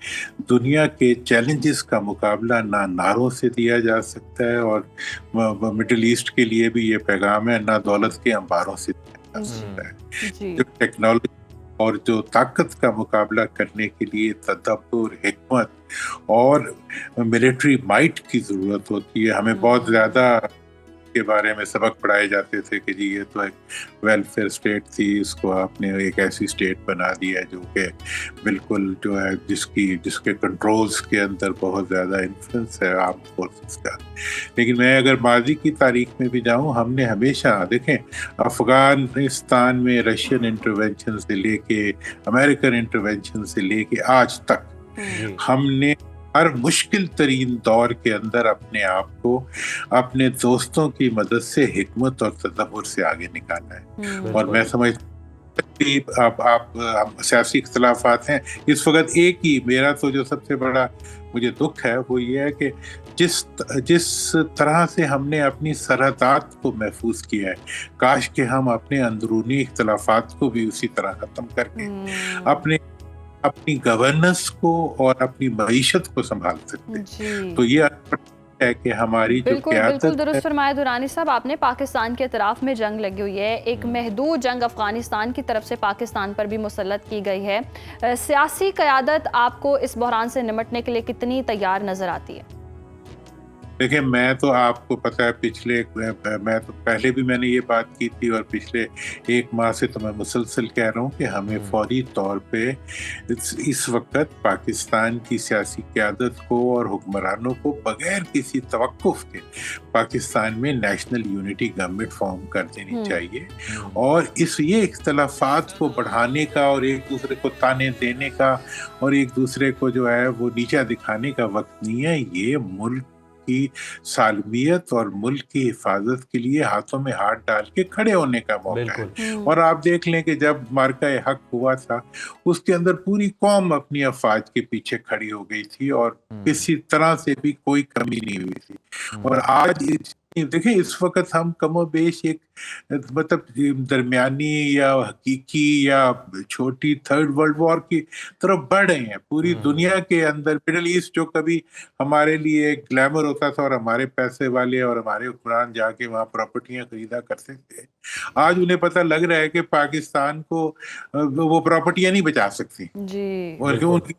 दुनिया के चैलेंजेस का मुकाबला ना नारों से दिया जा सकता है, और मिडिल ईस्ट के लिए भी ये पैगाम है, ना दौलत के अंबारों से दिया जा सकता है। जो टेक्नोलॉजी और जो ताकत का मुकाबला करने के लिए तदब्बुर, हिकमत और मिलिट्री माइट की ज़रूरत होती है। हमें बहुत ज़्यादा के बारे में सबक पढ़ाए जाते थे कि जी ये तो एक वेलफेयर स्टेट थी, इसको आपने एक ऐसी स्टेट बना दिया है जो कि बिल्कुल जो है जिसके कंट्रोल्स के अंदर बहुत ज़्यादा इन्फ्लुएंस है आर्म्ड फोर्सेस का। लेकिन मैं अगर माजी की तारीख में भी जाऊँ, हमने हमेशा देखें अफ़गानिस्तान में रशियन इंटरवेंशन से लेके अमेरिकन इंटरवेंशन से लेके आज तक हमने हर मुश्किल तरीन दौर के अंदर अपने आप को अपने दोस्तों की मदद से हिकमत और तदब्बुर से आगे निकाला है। और मैं समझता आप सियासी इख्तलाफात हैं इस वक्त एक ही, मेरा तो जो सबसे बड़ा मुझे दुख है वो ये है कि जिस तरह से हमने अपनी सरहदात को महफूज किया है, काश कि हम अपने अंदरूनी इख्तलाफात को भी उसी तरह ख़त्म करके अपनी गवर्नेंस को और अपनी मईशत को संभाल सकते। तो ये है कि हमारी जो बिल्कुल दुरुस्त फरमाया दुरानी साहब, आपने पाकिस्तान के इतराफ में जंग लगी हुई है, एक महदूद जंग अफगानिस्तान की तरफ से पाकिस्तान पर भी मुसल्लत की गई है। सियासी क़यादत आपको इस बहरान से निमटने के लिए कितनी तैयार नजर आती है? देखिए, मैं तो आपको पता है मैं तो पहले भी मैंने ये बात की थी और पिछले एक माह से तो मैं मुसलसल कह रहा हूँ कि हमें फौरी तौर पे इस वक्त पाकिस्तान की सियासी क़यादत को और हुक्मरानों को बगैर किसी तवक्कुफ के पाकिस्तान में नेशनल यूनिटी गवर्नमेंट फॉर्म कर देनी चाहिए। और ये इख्तलाफात को बढ़ाने का और एक दूसरे को ताने देने का और एक दूसरे को जो है वो नीचा दिखाने का वक्त नहीं है। ये मुल्क की सालमियत और मुल्क की हिफाजत के लिए हाथों में हाथ डाल के खड़े होने का मौका है। और आप देख लें कि जब मार्का हक हुआ था उसके अंदर पूरी कौम अपनी अफवाज के पीछे खड़ी हो गई थी और किसी तरह से भी कोई कमी नहीं हुई थी। और आज देखें, इस वक्त हम कमोबेश एक मतलब दरमियानी या हकीकी या छोटी थर्ड वर्ल्ड वॉर की तरफ बढ़ रहे हैं। पूरी दुनिया के अंदर मिडिल ईस्ट जो कभी हमारे लिए एक ग्लैमर होता था और हमारे पैसे वाले और हमारे हुक्मरान जाके वहाँ प्रॉपर्टियां खरीदा करते थे, आज उन्हें पता लग रहा है कि पाकिस्तान को वो प्रॉपर्टियां नहीं बचा सकती जी। और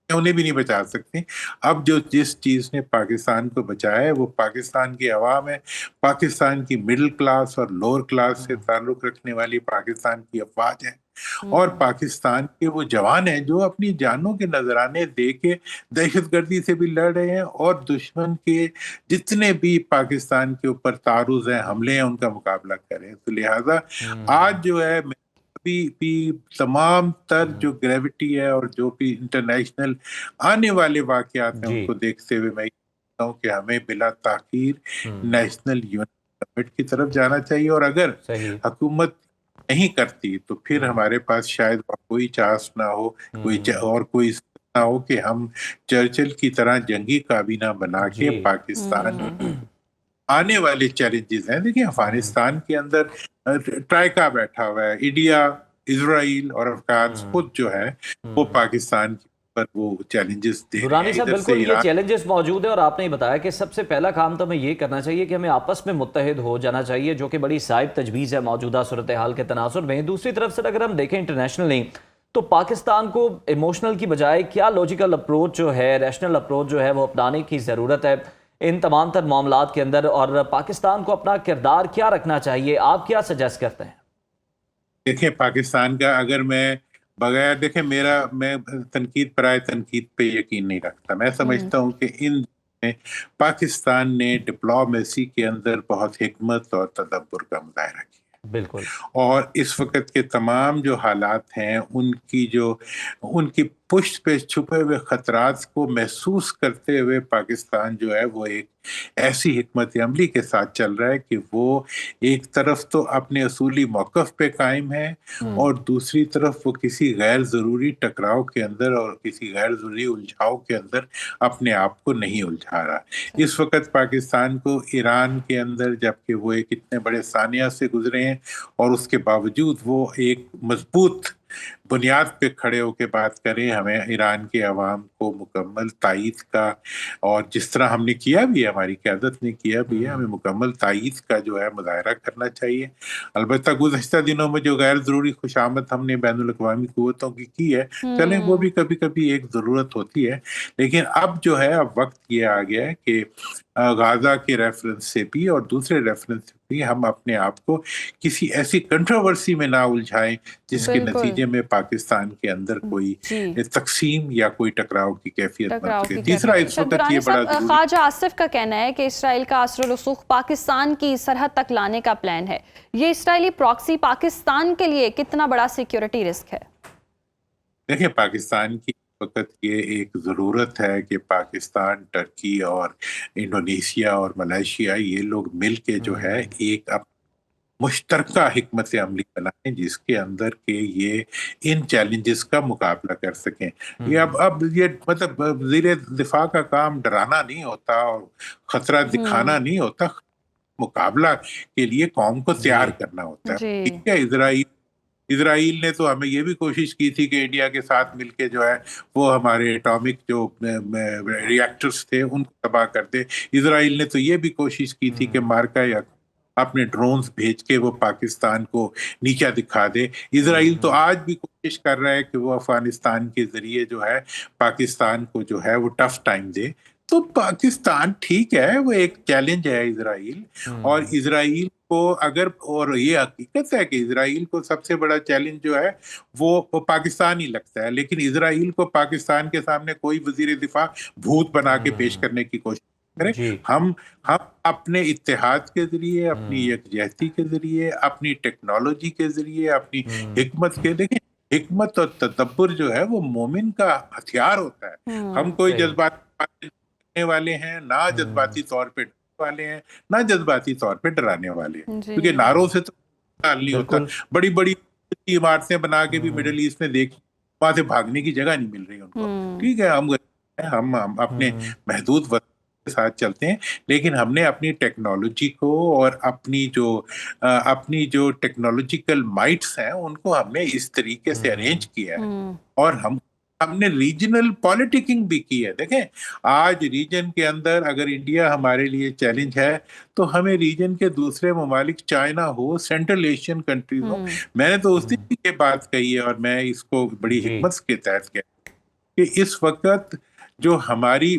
उन्हें भी नहीं बचा सकती। अब जिस चीज ने पाकिस्तान को बचाया है वो पाकिस्तान की आवाम है, पाकिस्तान की मिडिल क्लास और लोअर क्लास से ताल्लुक रखने वाली पाकिस्तान की अफवाज है और पाकिस्तान के वो जवान हैं जो अपनी जानों के नजराने दे के दहशतगर्दी से भी लड़ रहे हैं और दुश्मन के जितने भी पाकिस्तान के ऊपर तारुज हैं, हमले हैं, उनका मुकाबला कर रहे हैं। तो लिहाजा आज जो है भी तमाम तर जो ग्रेविटी है और जो भी इंटरनेशनल आने वाले वाकयात हैं उनको देखते हुए मैं कहता हूँ कि हमें बिला ताखीर नेशनल यूनिटी गवर्नमेंट की तरफ जाना चाहिए। और अगर हुकूमत नहीं करती तो फिर हमारे पास शायद और कोई चांस ना हो, और कोई ना हो कि हम चर्चिल की तरह जंगी काबीना बना के जी। पाकिस्तान आने वाले चैलेंजेस हैं। देखिए अफगानिस्तान के अंदर ट्राइका बैठा हुआ है, इंडिया, इजराइल और अफगान खुद जो है वो पाकिस्तान पर वो चैलेंजेस दे रहे दुरानी हैं। साहब, इधर से बिल्कुल ये ईरान चैलेंजेस मौजूद है और आपने ही बताया कि सबसे पहला काम तो हमें ये करना चाहिए कि हमें आपस में मुत्तहिद हो जाना चाहिए, जो कि बड़ी साइब तजवीज़ है मौजूदा सूरत हाल के तनासुर में। दूसरी तरफ से अगर हम देखें इंटरनेशनली, तो पाकिस्तान को इमोशनल की बजाय क्या लॉजिकल अप्रोच जो है, रैशनल अप्रोच जो है वो अपनाने की ज़रूरत है इन तमाम तर मामलात के अंदर, और पाकिस्तान को अपना किरदार क्या रखना चाहिए? आप क्या सजेस्ट करते हैं? देखिए पाकिस्तान का अगर मैं बगैर देखे मैं तनकीद पर आए तनकीद पे यकीन नहीं रखता। मैं समझता हूँ कि इन में पाकिस्तान ने डिप्लोमेसी के अंदर बहुत हिकमत और तदब्बर का मुजाहरा किया, बिल्कुल। और इस वक्त के तमाम जो हालात हैं उनकी पुष्ट पे छुपे हुए खतरात को महसूस करते हुए पाकिस्तान जो है वो एक ऐसी हिकमत अमली के साथ चल रहा है कि वो एक तरफ तो अपने असूली मौक़िफ़ पे कायम है और दूसरी तरफ वो किसी गैर ज़रूरी टकराव के अंदर और किसी गैर ज़रूरी उलझाव के अंदर अपने आप को नहीं उलझा रहा। इस वक्त पाकिस्तान को ईरान के अंदर, जबकि वो एक इतने बड़े सानिया से गुजरे हैं और उसके बावजूद वो एक मजबूत बुनियाद पे खड़े होकर बात करें, हमें ईरान के अवाम को मुकम्मल तायीद का, और जिस तरह हमने किया भी है, हमारी क़यादत ने किया भी है, हमें मुकम्मल तायीद का जो है मुज़ाहरा करना चाहिए। अलबत्ता गुज़श्ता दिनों में जो गैर ज़रूरी खुशामद हमने बैनुल अक़वामी क़ुव्वतों की है, चलें वो भी कभी कभी एक ज़रूरत होती है, लेकिन अब जो है अब वक्त ये आ गया है कि गाज़ा के रेफरेंस से भी और दूसरे रेफरेंस से भी हम अपने आप को किसी ऐसी कंट्रोवर्सी में ना उलझाएं जिसके नतीजे में पाकिस्तान के अंदर कोई तकसीम या कोई टकराव की कैफियत बन सके। तीसरा इस वक्त ये बड़ा जरूरी, ख्वाजा आसिफ का कहना है कि इसराइल का असर रसूख पाकिस्तान की सरहद तक लाने का प्लान है। ये इसराइली प्रॉक्सी पाकिस्तान के लिए कितना बड़ा सिक्योरिटी रिस्क है? देखिए पाकिस्तान की वक्त ये एक ज़रूरत है कि पाकिस्तान, टर्की और इंडोनेशिया और मलेशिया ये लोग मिल के जो है एक अब मुश्तरका हिकमत अमली बनाएं जिसके अंदर के ये इन चैलेंजेस का मुकाबला कर सकें। ये अब ये मतलब वज़ीर दिफा का काम डराना नहीं होता और खतरा दिखाना नहीं होता, मुकाबला के लिए कौम को तैयार करना होता है। ठीक है, इजराइल ने तो हमें ये भी कोशिश की थी कि इंडिया के साथ मिलके जो है वो हमारे एटॉमिक जो रिएक्टर्स थे उनको तबाह कर दे। इजराइल ने तो ये भी कोशिश की थी कि मार्का या अपने ड्रोन्स भेज के वो पाकिस्तान को नीचा दिखा दे। इजराइल तो आज भी कोशिश कर रहा है कि वो अफगानिस्तान के जरिए जो है पाकिस्तान को जो है वो टफ टाइम दे। तो पाकिस्तान ठीक है, वो एक चैलेंज है इजराइल, और इजराइल को अगर, और ये हकीकत है कि इजराइल को सबसे बड़ा चैलेंज जो है वो पाकिस्तान ही लगता है, लेकिन इजराइल को पाकिस्तान के सामने कोई वजीर दिफा भूत बना के पेश करने की कोशिश करें। हम अपने इत्तेहाद के जरिए, अपनी यकजहती के जरिए, अपनी टेक्नोलॉजी के जरिए, अपनी हिकमत के, देखें हिकमत और तदब्बर जो है वो मोमिन का हथियार होता है। हम कोई जज्बाती वाले हैं ना, जज्बाती तौर पे वाले हैं ना, जज्बाती तौर पे डराने वाले हैं, क्योंकि नारों से तो हाल नहीं होता। बड़ी बड़ी इमारतें बना के भी मिडिल ईस्ट में देख, वहां से भागने की जगह नहीं मिल रही उनको। ठीक है, हम अपने महदूद वक्त के साथ चलते हैं, लेकिन हमने अपनी टेक्नोलॉजी को और अपनी जो टेक्नोलॉजिकल माइट्स हैं उनको हमने इस तरीके से अरेंज किया है, और हमने रीजनल पॉलिटिकिंग भी की है। देखें आज रीजन के अंदर अगर इंडिया हमारे लिए चैलेंज है तो हमें रीजन के दूसरे ममालिक, चाइना हो, सेंट्रल एशियन कंट्रीज हो, मैंने तो उस दिन ये बात कही है और मैं इसको बड़ी हिकमत के तहत कह कि इस वक्त जो हमारी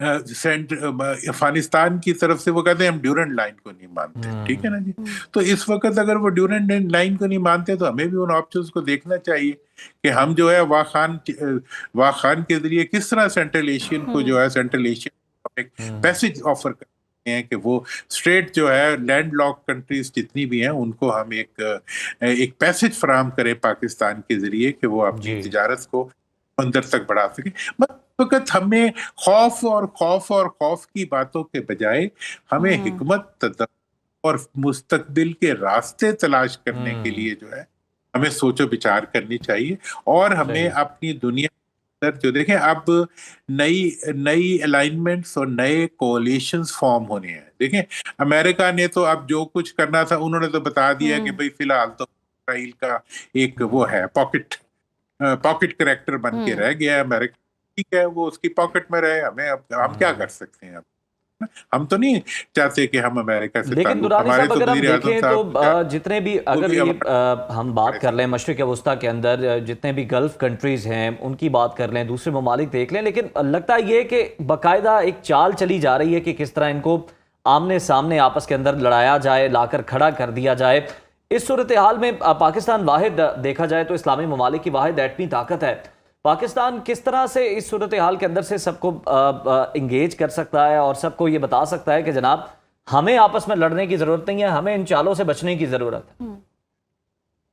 अफगानिस्तान की तरफ से वो कहते हैं हम ड्यूरेंट लाइन को नहीं मानते, ठीक है ना जी। तो इस वक्त अगर वो ड्यूरेंट लाइन को नहीं मानते तो हमें भी उन ऑप्शंस को देखना चाहिए कि हम जो है वाखान के जरिए किस तरह सेंट्रल एशियन को जो है सेंट्रल एशियन एक पैसेज ऑफर करते हैं कि वो स्ट्रेट जो है लैंड लॉक कंट्रीज जितनी भी हैं उनको हम एक पैसेज फराहम करें पाकिस्तान के जरिए कि वो अपनी तिजारत को अंदर तक बढ़ा सके। वक्त हमें खौफ की बातों के बजाय हमें हिकमत और मुस्तकबिल के रास्ते तलाश करने के लिए जो है हमें सोचो विचार करनी चाहिए। और हमें अपनी दुनिया जो देखें, अब नई अलाइनमेंट्स और नए कोalitions फॉर्म होने हैं। देखें, अमेरिका ने तो अब जो कुछ करना था उन्होंने तो बता दिया कि भाई फिलहाल तो इसराइल का एक वो है पॉकेट करेक्टर बन के रह गया है अमेरिका। ठीक है, वो उसकी पॉकेट में रहे, हमें अब हम क्या कर सकते हैं। अब हम तो नहीं चाहते कि हम अमेरिका से, लेकिन दुरानी साहब अगर हम देखें तो जितने भी अगर ये हम बात कर लें मशरिक वस्ता के अंदर जितने भी गल्फ कंट्रीज हैं उनकी बात कर लें, दूसरे ममालिक देख लें, लेकिन लगता ये कि बाकायदा एक चाल चली जा रही है कि किस तरह इनको आमने सामने आपस के अंदर लड़ाया जाए, लाकर खड़ा कर दिया जाए। इस सूरत हाल में पाकिस्तान वाहिद देखा जाए तो इस्लामी ममालिक की वाहिद एटमी ताकत है। पाकिस्तान किस तरह से इस सूरत हाल के अंदर से सबको इंगेज कर सकता है और सबको ये बता सकता है कि जनाब हमें आपस में लड़ने की जरूरत नहीं है, हमें इन चालों से बचने की जरूरत है?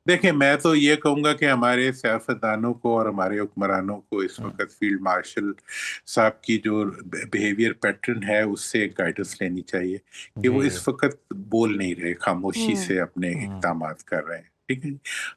देखिए, मैं तो ये कहूँगा कि हमारे सियासतदानों को और हमारे हुक्मरानों को इस वक्त फील्ड मार्शल साहब की जो बिहेवियर पैटर्न है उससे एक गाइडेंस लेनी चाहिए कि वो इस वक्त बोल नहीं रहे, खामोशी से अपने इक़दाम कर रहे हैं। ठीक है,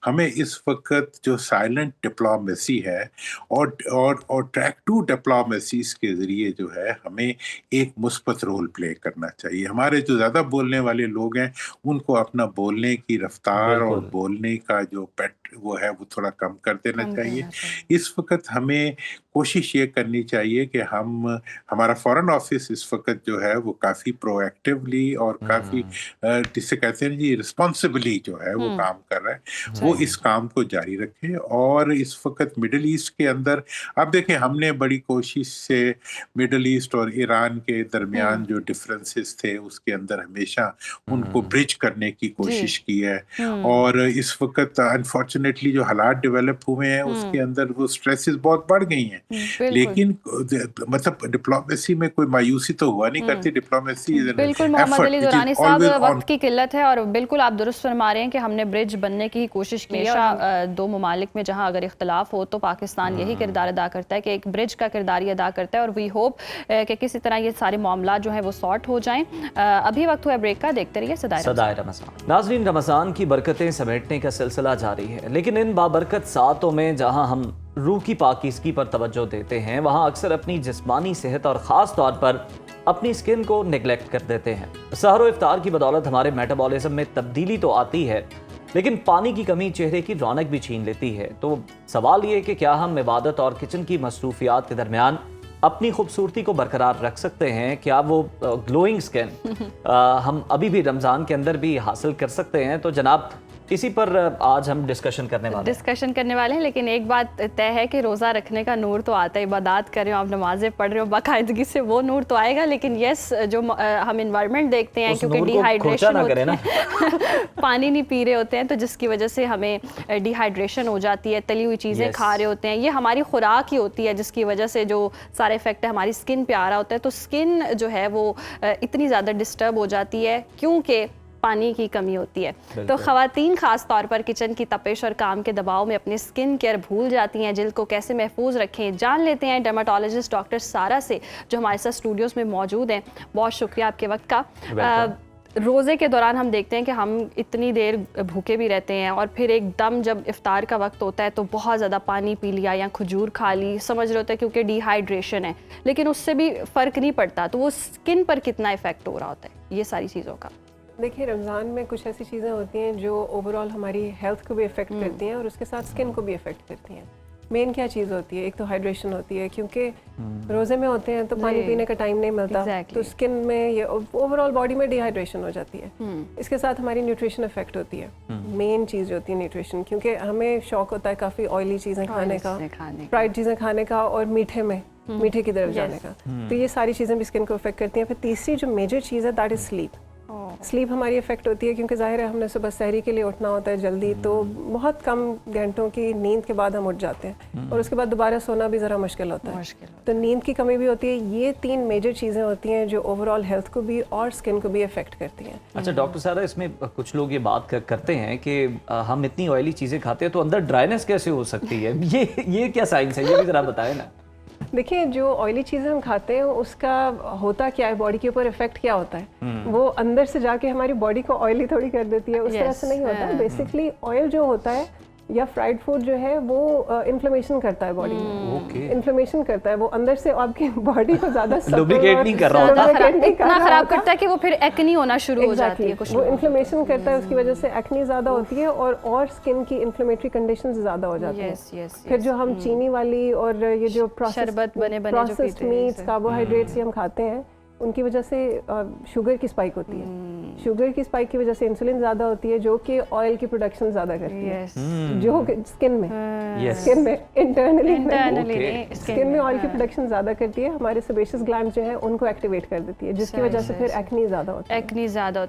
हमें इस वक्त जो साइलेंट डिप्लोमेसी है और ट्रैक टू डिप्लोमेसीज के जरिए जो है हमें एक मुस्बत रोल प्ले करना चाहिए। हमारे जो ज़्यादा बोलने वाले लोग हैं उनको अपना बोलने की रफ्तार और बोलने का जो वो है वो थोड़ा कम कर देना चाहिए। इस वक्त हमें कोशिश ये करनी चाहिए कि हमारा फॉरेन ऑफिस इस वक्त जो है वो काफ़ी प्रोएक्टिवली और काफ़ी जिसे कहते हैं जी रिस्पॉन्सिबली जो है वो काम कर रहा है। वो इस काम को जारी रखे। और इस वक्त मिडल ईस्ट के अंदर अब देखें, हमने बड़ी कोशिश से मिडल ईस्ट और ईरान के दरमियान जो डिफरेंसेस थे उसके अंदर हमेशा उनको ब्रिज करने की कोशिश की है। और इस वक्त अनफॉर्चुनेटली जो हालात डेवलप हुए हैं उसके अंदर वो स्ट्रेसेस बहुत बढ़ गई हैं। लेकिन मतलब डिप्लोमेसी में कोई मायूसी तो हुआ नहीं करती। डिप्लोमेसी बिल्कुल मोहम्मद अली दुरानी साहब, वक्त की किल्लत है और बिल्कुल आप दुरुस्त फरमा रहे हैं कि हमने ब्रिज बनने की कोशिश की है। दो ममालिक में जहां अगर इख्तलाफ हो तो पाकिस्तान यही किरदार अदा करता है कि एक ब्रिज का किरदार अदा करता है और वी होप कि किसी तरह ये सारे मामला जो है वो सॉर्ट हो जाएं। अभी वक्त हुआ ब्रेक का, देखते रहिए सदाए रमज़ान। नाज़रीन, रमज़ान की बरकतें समेटने का सिलसिला जारी है, लेकिन इन बाबरकत सातों में जहां हम रूह की पाकीज़गी पर तवज्जो देते हैं वहाँ अक्सर अपनी जिस्मानी सेहत और ख़ास तौर पर अपनी स्किन को नेगलेक्ट कर देते हैं। सहर व इफ्तार की बदौलत हमारे मेटाबॉलिज्म में तब्दीली तो आती है, लेकिन पानी की कमी चेहरे की रौनक भी छीन लेती है। तो सवाल ये कि क्या हम इबादत और किचन की मसरूफियात के दरमियान अपनी खूबसूरती को बरकरार रख सकते हैं? क्या वो ग्लोइंग स्किन हम अभी भी रमज़ान के अंदर भी हासिल कर सकते हैं? तो जनाब इसी पर आज हम डिस्कशन करने वाले हैं। लेकिन एक बात तय है कि रोज़ा रखने का नूर तो आता है, इबादत कर रहे हो आप, नमाजें पढ़ रहे हो बाकायदगी से, वो नूर तो आएगा। लेकिन यस, जो हम इन्वायरमेंट देखते हैं क्योंकि डिहाइड्रेशन होती है पानी नहीं पी रहे होते हैं तो जिसकी वजह से हमें डिहाइड्रेशन हो जाती है, तली हुई चीज़ें खा रहे होते हैं, ये हमारी खुराक ही होती है जिसकी वजह से जो सारे इफेक्ट है हमारी स्किन पे आ रहा होता है। तो स्किन जो है वो इतनी ज़्यादा डिस्टर्ब हो जाती है क्योंकि पानी की कमी होती है। तो ख़वातीन ख़ास तौर पर किचन की तपिश और काम के दबाव में अपनी स्किन केयर भूल जाती हैं। जिल्द को कैसे महफूज रखें जान लेते हैं डर्माटोलॉजिस्ट डॉक्टर सारा से, जो हमारे साथ स्टूडियोज़ में मौजूद हैं। बहुत शुक्रिया आपके वक्त का। रोज़े के दौरान हम देखते हैं कि हम इतनी देर भूखे भी रहते हैं और फिर एकदम जब इफ्तार का वक्त होता है तो बहुत ज़्यादा पानी पी लिया या खजूर खा ली, समझ रहे होते हैं क्योंकि डिहाइड्रेशन है, लेकिन उससे भी फ़र्क नहीं पड़ता। तो वो स्किन पर कितना इफ़ेक्ट हो रहा होता है ये सारी चीज़ों का? देखिए, रमज़ान में कुछ ऐसी चीज़ें होती हैं जो ओवरऑल हमारी हेल्थ को भी इफ़ेक्ट करती हैं और उसके साथ स्किन को भी इफ़ेक्ट करती हैं। मेन क्या चीज़ होती है? एक तो हाइड्रेशन होती है, क्योंकि रोज़े में होते हैं तो पानी पीने का टाइम नहीं मिलता, तो स्किन में ये ओवरऑल बॉडी में डिहाइड्रेशन हो जाती है। इसके साथ हमारी न्यूट्रिशन इफेक्ट होती है। मेन चीज़ जो होती है न्यूट्रिशन, क्योंकि हमें शौक होता है काफ़ी ऑयली चीज़ें खाने का, फ्राइड चीज़ें खाने का और मीठे की तरफ जाने का। तो ये सारी चीज़ें भी स्किन को इफेक्ट करती हैं। फिर तीसरी जो मेजर चीज़ है दैट इज़ स्लीप। स्लीप हमारी इफेक्ट होती है क्योंकि जाहिर है हमने सुबह सहरी के लिए उठना होता है जल्दी, तो बहुत कम घंटों की नींद के बाद हम उठ जाते हैं और उसके बाद दोबारा सोना भी ज़रा मुश्किल होता है। तो नींद की कमी भी होती है। ये 3 मेजर चीज़ें होती हैं जो ओवरऑल हेल्थ को भी और स्किन को भी इफेक्ट करती हैं। अच्छा डॉक्टर सारा, इसमें कुछ लोग ये बात करते हैं कि हम इतनी ऑयली चीज़ें खाते हैं तो अंदर ड्राइनेस कैसे हो सकती है? ये क्या साइंस है, ये भी ज़रा बताएं ना। देखिए, जो ऑयली चीज़ें हम खाते हैं उसका होता क्या है, बॉडी के ऊपर इफेक्ट क्या होता है, वो अंदर से जाके हमारी बॉडी को ऑयली थोड़ी कर देती है, उस तरह से नहीं होता। बेसिकली ऑयल जो होता है या फ्राइड फूड जो है वो इन्फ्लेमेशन करता है बॉडी में, इन्फ्लेमेशन करता है, वो अंदर से आपकी बॉडी को ज्यादा लुब्रिकेट नहीं कर रहा होता, इतना खराब करता है कि वो फिर एक्नी होना शुरू हो जाती है, कुछ वो इन्फ्लेमेशन करता है, उसकी वजह से एक्नी ज्यादा होती है और स्किन की इन्फ्लेमेटरी कंडीशंस ज्यादा हो जाती है। फिर जो हम चीनी वाली और ये जो प्रोसेस्ड मीट्स, कार्बोहाइड्रेट्स हम खाते हैं, उनकी वजह से शुगर की स्पाइक होती है। शुगर की स्पाइक की वजह से इंसुलिन ज़्यादा होती है, जो कि ऑयल की प्रोडक्शन ज़्यादा करती है, जो स्किन में इंटरनली स्किन में ऑयल की प्रोडक्शन ज़्यादा करती है, हमारे सेबेशियस ग्लैंड जो है उनको एक्टिवेट कर देती है, जिसकी वजह से फिर एक्नी ज़्यादा होती है।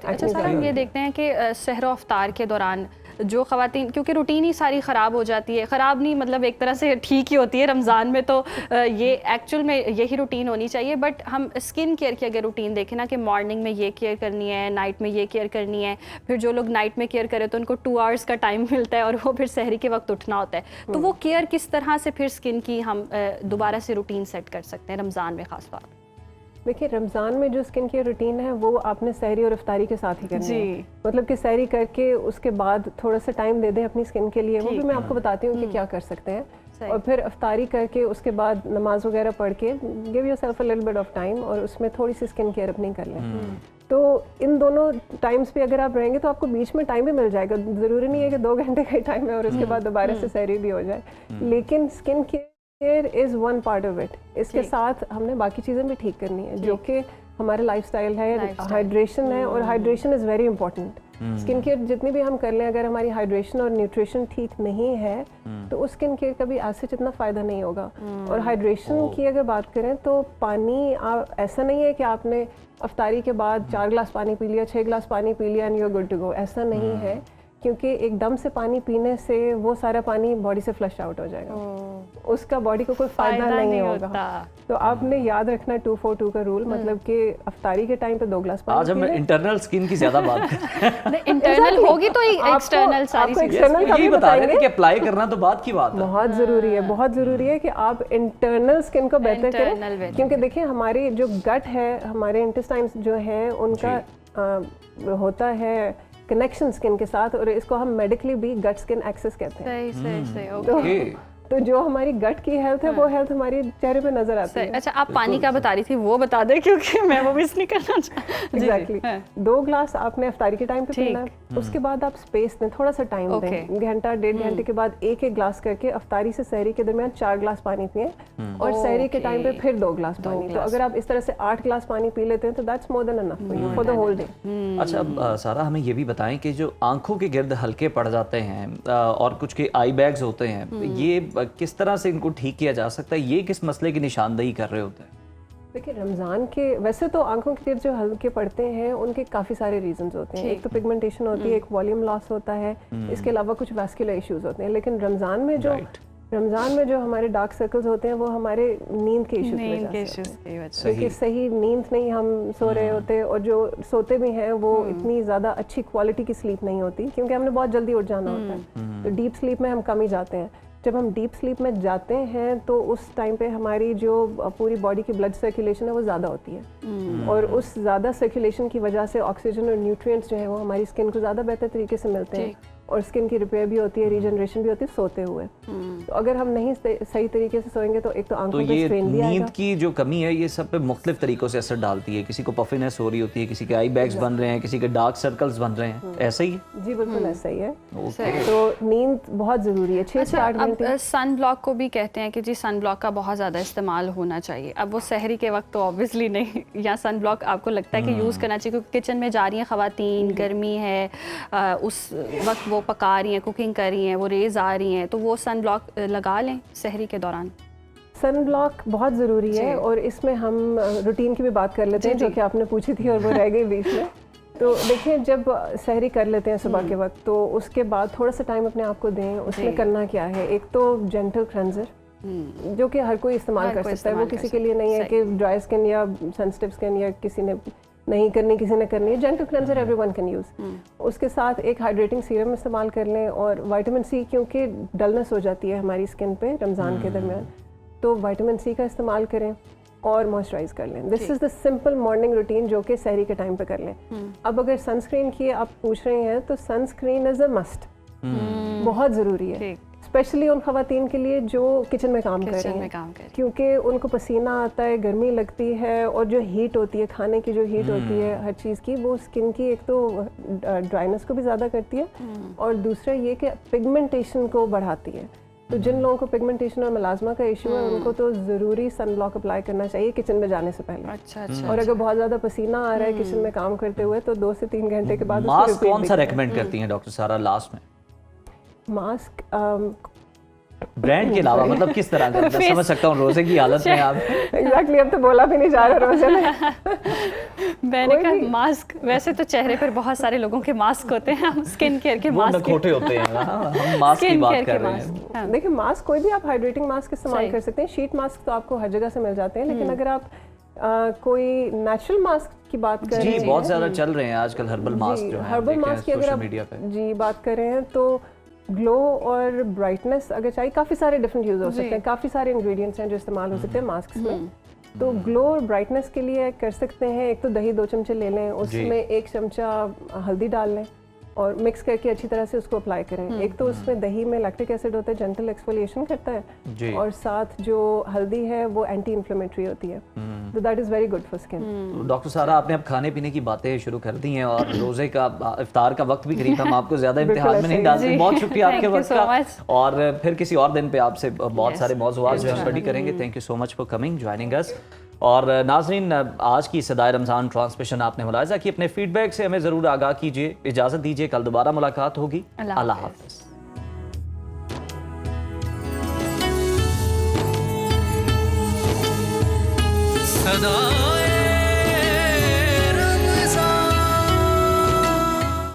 अच्छा सर, हम ये देखते हैं कि सहर अफ्तार के दौरान जो ख़वातीन, क्योंकि रूटीन ही सारी ख़राब हो जाती है, ख़राब नहीं मतलब एक तरह से ठीक ही होती है रमज़ान में, तो ये एक्चुअल में यही रूटीन होनी चाहिए, बट हम स्किन केयर की अगर रूटीन देखें ना कि मॉर्निंग में ये केयर करनी है, नाइट में ये केयर करनी है, फिर जो लोग नाइट में केयर करें तो उनको 2 आवर्स का टाइम मिलता है और वो फिर सहरी के वक्त उठना होता है, तो वो केयर किस तरह से फिर स्किन की हम दोबारा से रूटीन सेट कर सकते हैं रमज़ान में ख़ास तौर पर? देखिए, रमज़ान में जो स्किन केयर रूटीन है वो आपने सहरी और इफ्तारी के साथ ही करनी है। मतलब कि सहरी करके उसके बाद थोड़ा सा टाइम दे दें अपनी स्किन के लिए, वो भी मैं आपको बताती हूँ कि क्या कर सकते हैं। और फिर इफ्तारी करके उसके बाद नमाज वगैरह पढ़ के give yourself a little bit of time और उसमें थोड़ी सी स्किन केयर अपनी कर लें। तो इन दोनों टाइम्स पे अगर आप रहेंगे तो आपको बीच में टाइम भी मिल जाएगा, ज़रूरी नहीं है कि 2 घंटे का टाइम है और उसके बाद दोबारा से सहरी भी हो जाए, लेकिन skin care is one part of it. इसके साथ हमने बाकी चीज़ें भी ठीक करनी है, जो कि हमारा लाइफस्टाइल है, हाइड्रेशन है, और hydration is very important. Skin care जितनी भी हम कर लें, अगर हमारी हाइड्रेशन और न्यूट्रिशन ठीक नहीं है तो उस स्किन केयर का भी ऐसे इतना फ़ायदा नहीं होगा। और हाइड्रेशन की अगर बात करें तो पानी, ऐसा नहीं है कि आपने अफ्तारी के बाद 4 गिलास पानी पी लिया, 6 गिलास पानी पी लिया and you are good to go, ऐसा नहीं है, क्योंकि एकदम से पानी पीने से वो सारा पानी बॉडी से फ्लश आउट हो जाएगा, उसका बॉडी को कोई फायदा नहीं होगा। तो आपने याद रखना 2-4-2 का रूल, मतलब कि अफ्तारी के टाइम पे 2 गिलास पानी। आज हम इंटरनल स्किन की ज्यादा बात कर रहे हैं। इंटरनल होगी तो एक्सटर्नल सारी चीजें यही बता रहे हैं कि अप्लाई करना तो बात की बात है। बहुत ज़रूरी है, बहुत ज़रूरी है कि आप इंटरनल स्किन को बेहतर करें, क्योंकि देखिए हमारी जो गट है, हमारे इंटेस्टाइन्स जो हैं, उनका होता है कनेक्शन स्किन के साथ, और इसको हम मेडिकली भी गट स्किन एक्सेस कहते हैं। सही, ओके। तो जो हमारी गट की हेल्थ है वो हेल्थ हमारी चेहरे पे नजर आती है। अच्छा, आप पानी का बता रही थी, वो बता दें क्योंकि मैं वो मिस नहीं करना चाहती। एग्जैक्टली 2 ग्लास आपने इफ्तारी के टाइम पे पीना है, उसके बाद आप स्पेस दें, थोड़ा सा टाइम दें, घंटा 1.5 घंटे के बाद 1-1 ग्लास करके इफ्तारी से सहरी के दरमियान 4 ग्लास पानी पिए, और सहरी के टाइम पे फिर 2 ग्लास पानी। तो अगर आप इस तरह से 8 ग्लास पानी पी लेते हैं तो that's more than enough for you for the whole day. अच्छा सारा, हमें ये भी बताएं कि जो आंखों के गिर्द हल्के पड़ जाते हैं और कुछ के आई बैग्स होते हैं, ये किस तरह से इनको ठीक किया जा सकता है? ये किस मसले की निशानदेही कर रहे होते हैं? देखिए, रमज़ान के वैसे तो आंखों के गिर्द जो हल्के पड़ते हैं उनके काफ़ी सारे रीजंस होते हैं। एक तो पिगमेंटेशन होती है, एक वॉल्यूम लॉस होता है, इसके अलावा कुछ वैस्कुलर इश्यूज होते हैं। लेकिन रमज़ान में जो हमारे डार्क सर्कल्स होते हैं वो हमारे नींद के इश्यूज की वजह से, क्योंकि सही नींद नहीं हम सो रहे होते, और जो सोते भी हैं वो इतनी ज़्यादा अच्छी क्वालिटी की स्लीप नहीं होती, क्योंकि हमने बहुत जल्दी उठ जाना होता है। तो डीप स्लीप में हम कम ही जाते हैं। जब हम डीप स्लीप में जाते हैं तो उस टाइम पे हमारी जो पूरी बॉडी की ब्लड सर्कुलेशन है वो ज़्यादा होती है, और उस ज़्यादा सर्कुलेशन की वजह से ऑक्सीजन और न्यूट्रिएंट्स जो है वो हमारी स्किन को ज़्यादा बेहतर तरीके से मिलते हैं, और स्किन की रिपेयर भी होती है, रीजनरेशन भी होती है सोते हुए। तो अगर हम नहीं सही तरीके से सोएंगे तो एक तो आंखों पे स्ट्रेन भी आएगा। नींद की जो कमी है ये सब पे मुख्तलिफ तरीकों से असर डालती है। किसी को पफिनेस हो रही होती है, किसी के आई बैग्स बन रहे हैं, किसी के डार्क सर्कल्स बन रहे हैं, ऐसा ही? जी बिल्कुल ऐसा ही है। तो नींद बहुत ज़रूरी है, 6 से 8 घंटे। सन ब्लॉक को भी कहते हैं कि जी सन ब्लॉक का बहुत ज़्यादा इस्तेमाल होना चाहिए। अब वो सहरी के वक्त तो ऑब्वियसली नहीं, या सन ब्लॉक आपको लगता है कि यूज़ करना चाहिए, क्योंकि किचन में जा रही हैं ख़वातीन, गर्मी है, उस वक्त वो पका रही हैं, कुकिंग कर रही हैं, वो रेज आ रही हैं, तो वो सन ब्लॉक लगा लें सहरी के दौरान। सन ब्लॉक बहुत ज़रूरी है, और इसमें हम रूटीन की भी बात कर लेते हैं, जो कि आपने पूछी थी और वो रह गई बीच में। तो देखिए, जब सहरी कर लेते हैं सुबह के वक्त, तो उसके बाद थोड़ा सा टाइम अपने आप को दें। उसमें करना क्या है, एक तो जेंटल क्लेंजर, जो कि हर कोई इस्तेमाल कर सकता है, वो किसी के लिए नहीं है कि ड्राई स्किन या सेंसिटिव स्किन या किसी ने नहीं करनी, किसी ने करनी है। Gentle cleanser everyone can use. उसके साथ एक हाइड्रेटिंग सीरम इस्तेमाल कर लें, और विटामिन सी, क्योंकि डलनेस हो जाती है हमारी स्किन पे रमज़ान के दरमियान, तो विटामिन सी का इस्तेमाल करें और मॉइस्चराइज कर लें। This is the simple morning routine जो कि सहरी के टाइम पे कर लें। अब अगर सनस्क्रीन की आप पूछ रहे हैं तो सनस्क्रीन इज़ अ मस्ट, बहुत ज़रूरी है, स्पेशली उन खवातीन के लिए जो किचन में काम कर रही हैं, क्योंकि उनको पसीना आता है, गर्मी लगती है, और जो हीट होती है, खाने की जो हीट होती है हर चीज़ की, वो स्किन की एक तो ड्राइनेस को भी ज़्यादा करती है और दूसरा ये कि पिगमेंटेशन को बढ़ाती है। तो जिन लोगों को पिगमेंटेशन और मेलाज्मा का इशू है उनको तो ज़रूरी सन ब्लॉक अप्लाई करना चाहिए किचन में जाने से पहले। अच्छा। और अगर बहुत ज़्यादा पसीना आ रहा है किचन में काम करते हुए तो 2 से 3 घंटे के बाद मास्क कौन सा रेकमेंड करती हैं डॉक्टर सारा लास्ट में? मास्क ब्रांड के अलावा मतलब किस तरह का? मैं समझ सकता हूँ रोजे की हालत में आप एग्जैक्टली अब तो बोला भी नहीं जा रहा रोजे में। मैंने कहा मास्क, वैसे तो चेहरे पर बहुत सारे लोगों के मास्क होते हैं, हम स्किन केयर के मास्क खोटे होते हैं, हम मास्क की बात कर रहे हैं। देखिए मास्क कोई भी आप हाइड्रेटिंग मास्क इस्तेमाल कर सकते हैं। शीट मास्क तो आपको हर जगह से मिल जाते हैं, लेकिन अगर आप कोई नेचुरल मास्क की बात कर रहे हैं, बहुत ज्यादा चल रहे हैं आजकल हर्बल मास्क जो है, हर्बल मास्क की अगर आप जी बात कर रहे हैं तो ग्लो और ब्राइटनेस अगर चाहिए, काफ़ी सारे डिफरेंट यूज़ हो सकते हैं, काफ़ी सारे इंग्रेडिएंट्स हैं जो इस्तेमाल हो सकते हैं मास्क में। तो ग्लो और ब्राइटनेस के लिए कर सकते हैं, एक तो दही 2 चमचे ले लें, उसमें 1 चमचा हल्दी डाल लें और मिक्स करके अच्छी तरह से उसको अप्लाई करें। एक तो उसमें दही में लैक्टिक एसिड होता है, जेंटल एक्सफोलिएशन करता है, और साथ जो हल्दी है वो एंटी इन्फ्लेमेटरी होती है, तो that is very good for skin. Doctor सारा आपने अब खाने पीने की बातें शुरू कर दी हैं और रोजे का इफ्तार का वक्त भी करीब, हम आपको ज्यादा इम्तिहान में नहीं डालते। बहुत शुक्रिया आपके वक्त का, और फिर किसी और दिन पे आपसे बहुत सारे मौज़ूआत जो हम स्टडी करेंगे। Thank you so much for coming joining us. और नाजरीन, आज की सदाए रमज़ान ट्रांसमिशन आपने मुलाहिज़ा की, अपने फीडबैक से हमें ज़रूर आगाह कीजिए। इजाज़त दीजिए, कल दोबारा मुलाकात होगी। अल्लाह हाफ़िज़। सदा